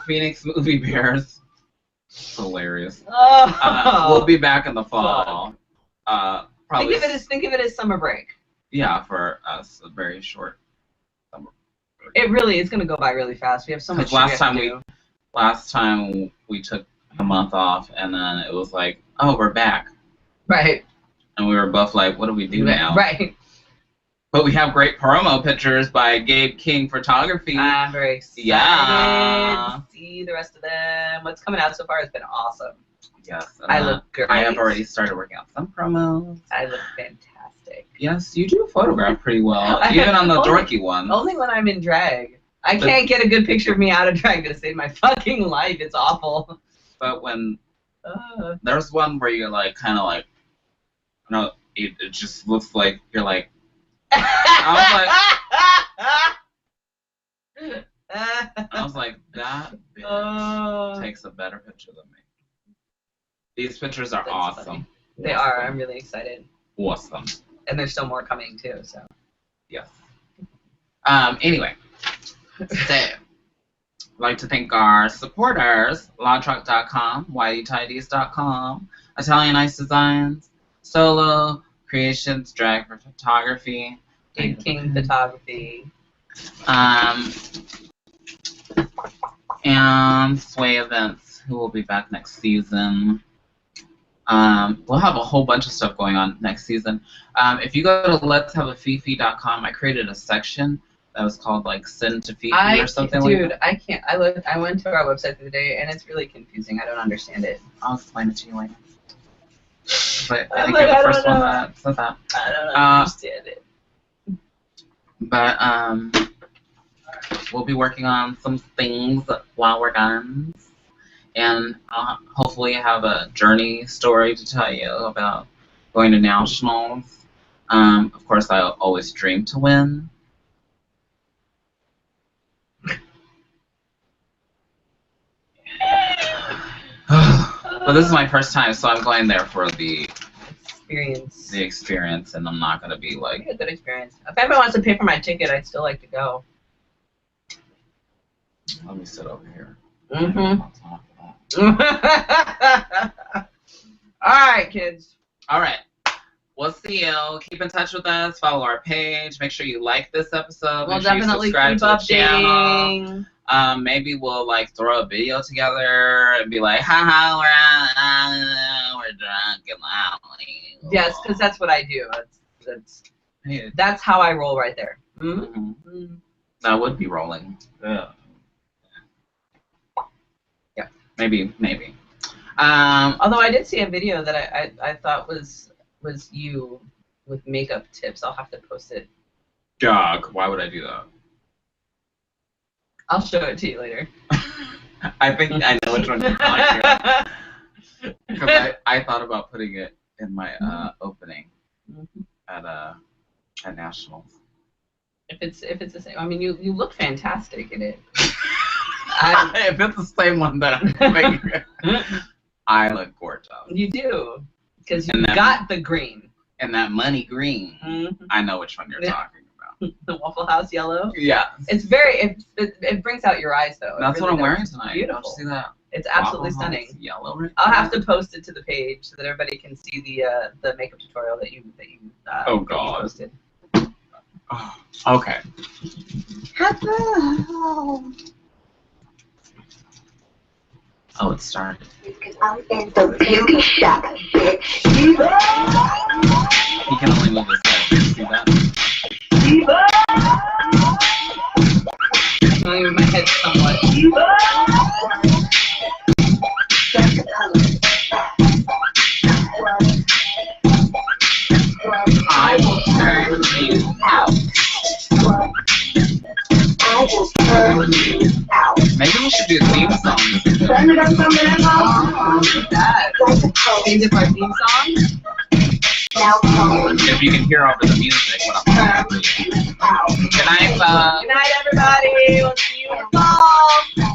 Phoenix Movie Bears. Hilarious. We'll be back in the fall. Probably. Think of it as summer break. Yeah, for us, a very short summer break. It really is going to go by really fast. We have so much. Last time we took a month off, and then it was like, oh, we're back. Right. And we were both like, what do we do now? Right. But we have great promo pictures by Gabe King Photography. I'm very excited to see the rest of them. What's coming out so far has been awesome. Yes. I look great. I have already started working on some promos. I look fantastic. Yes, you do photograph pretty well, even on the dorky ones. Only when I'm in drag. I can't get a good picture of me out of drag to save my fucking life. It's awful. But when there's one where you're like, kind of like, no, it just looks like you're like. I was like, that bitch takes a better picture than me. These pictures are awesome. Funny. They are. I'm really excited. Awesome. And there's still more coming too. So. Yes. Anyway, so I'd like to thank our supporters: lawtruck.com, whiteytidies.com, Italian Ice Designs, Solo Creations, Drag for Photography, King Photography, and Sway Events, who will be back next season. We'll have a whole bunch of stuff going on next season. If you go to letshaveafefe.com, I created a section that was called like Send to Fefe or something like that. Dude, I can't. I went to our website the other day and it's really confusing. I don't understand it. I'll explain it to you later. But I think you're the first one that said that. I don't understand it. But we'll be working on some things while we're gone. And I'll hopefully have a journey story to tell you about going to nationals. Of course, I always dream to win. But this is my first time, so I'm going there for the experience, and I'm not going to be like... A good experience. If anyone wants to pay for my ticket, I'd still like to go. Let me sit over here. Mm-hmm. All right, kids. All right. We'll see you. Keep in touch with us. Follow our page. Make sure you like this episode. We'll Make sure definitely you subscribe keep to the updating. channel. Maybe we'll like throw a video together and be like, haha, we're drunk and loud. Yes, because that's what I do. That's how I roll right there. Mm-hmm. Mm-hmm. That would be rolling. Yeah. Yeah. Maybe. Although I did see a video that I thought was you with makeup tips. I'll have to post it. Jog. Why would I do that? I'll show it to you later. I think I know which one you're talking about. Because I thought about putting it in my opening at nationals. If it's the same, I mean, you look fantastic in it. If it's the same one that I'm thinking, I look gorgeous. You do, because you got the green. And that money green. Mm-hmm. I know which one you're talking about. The Waffle House yellow. Yeah. It's very. It brings out your eyes though. That's really what I'm wearing tonight. Beautiful. Don't you see that? It's absolutely stunning. Yellow. Right? I'll have to post it to the page so that everybody can see the makeup tutorial that you oh God. You posted. Oh, okay. Oh, it started. Because I'm in the beauty shop, bitch. He can only move his head. See that? I'm going to move my head somewhat. That's the color. That. Change it our theme song? If you can hear over the music what I'm saying. Good night, Good night, everybody. We'll see you in the fall.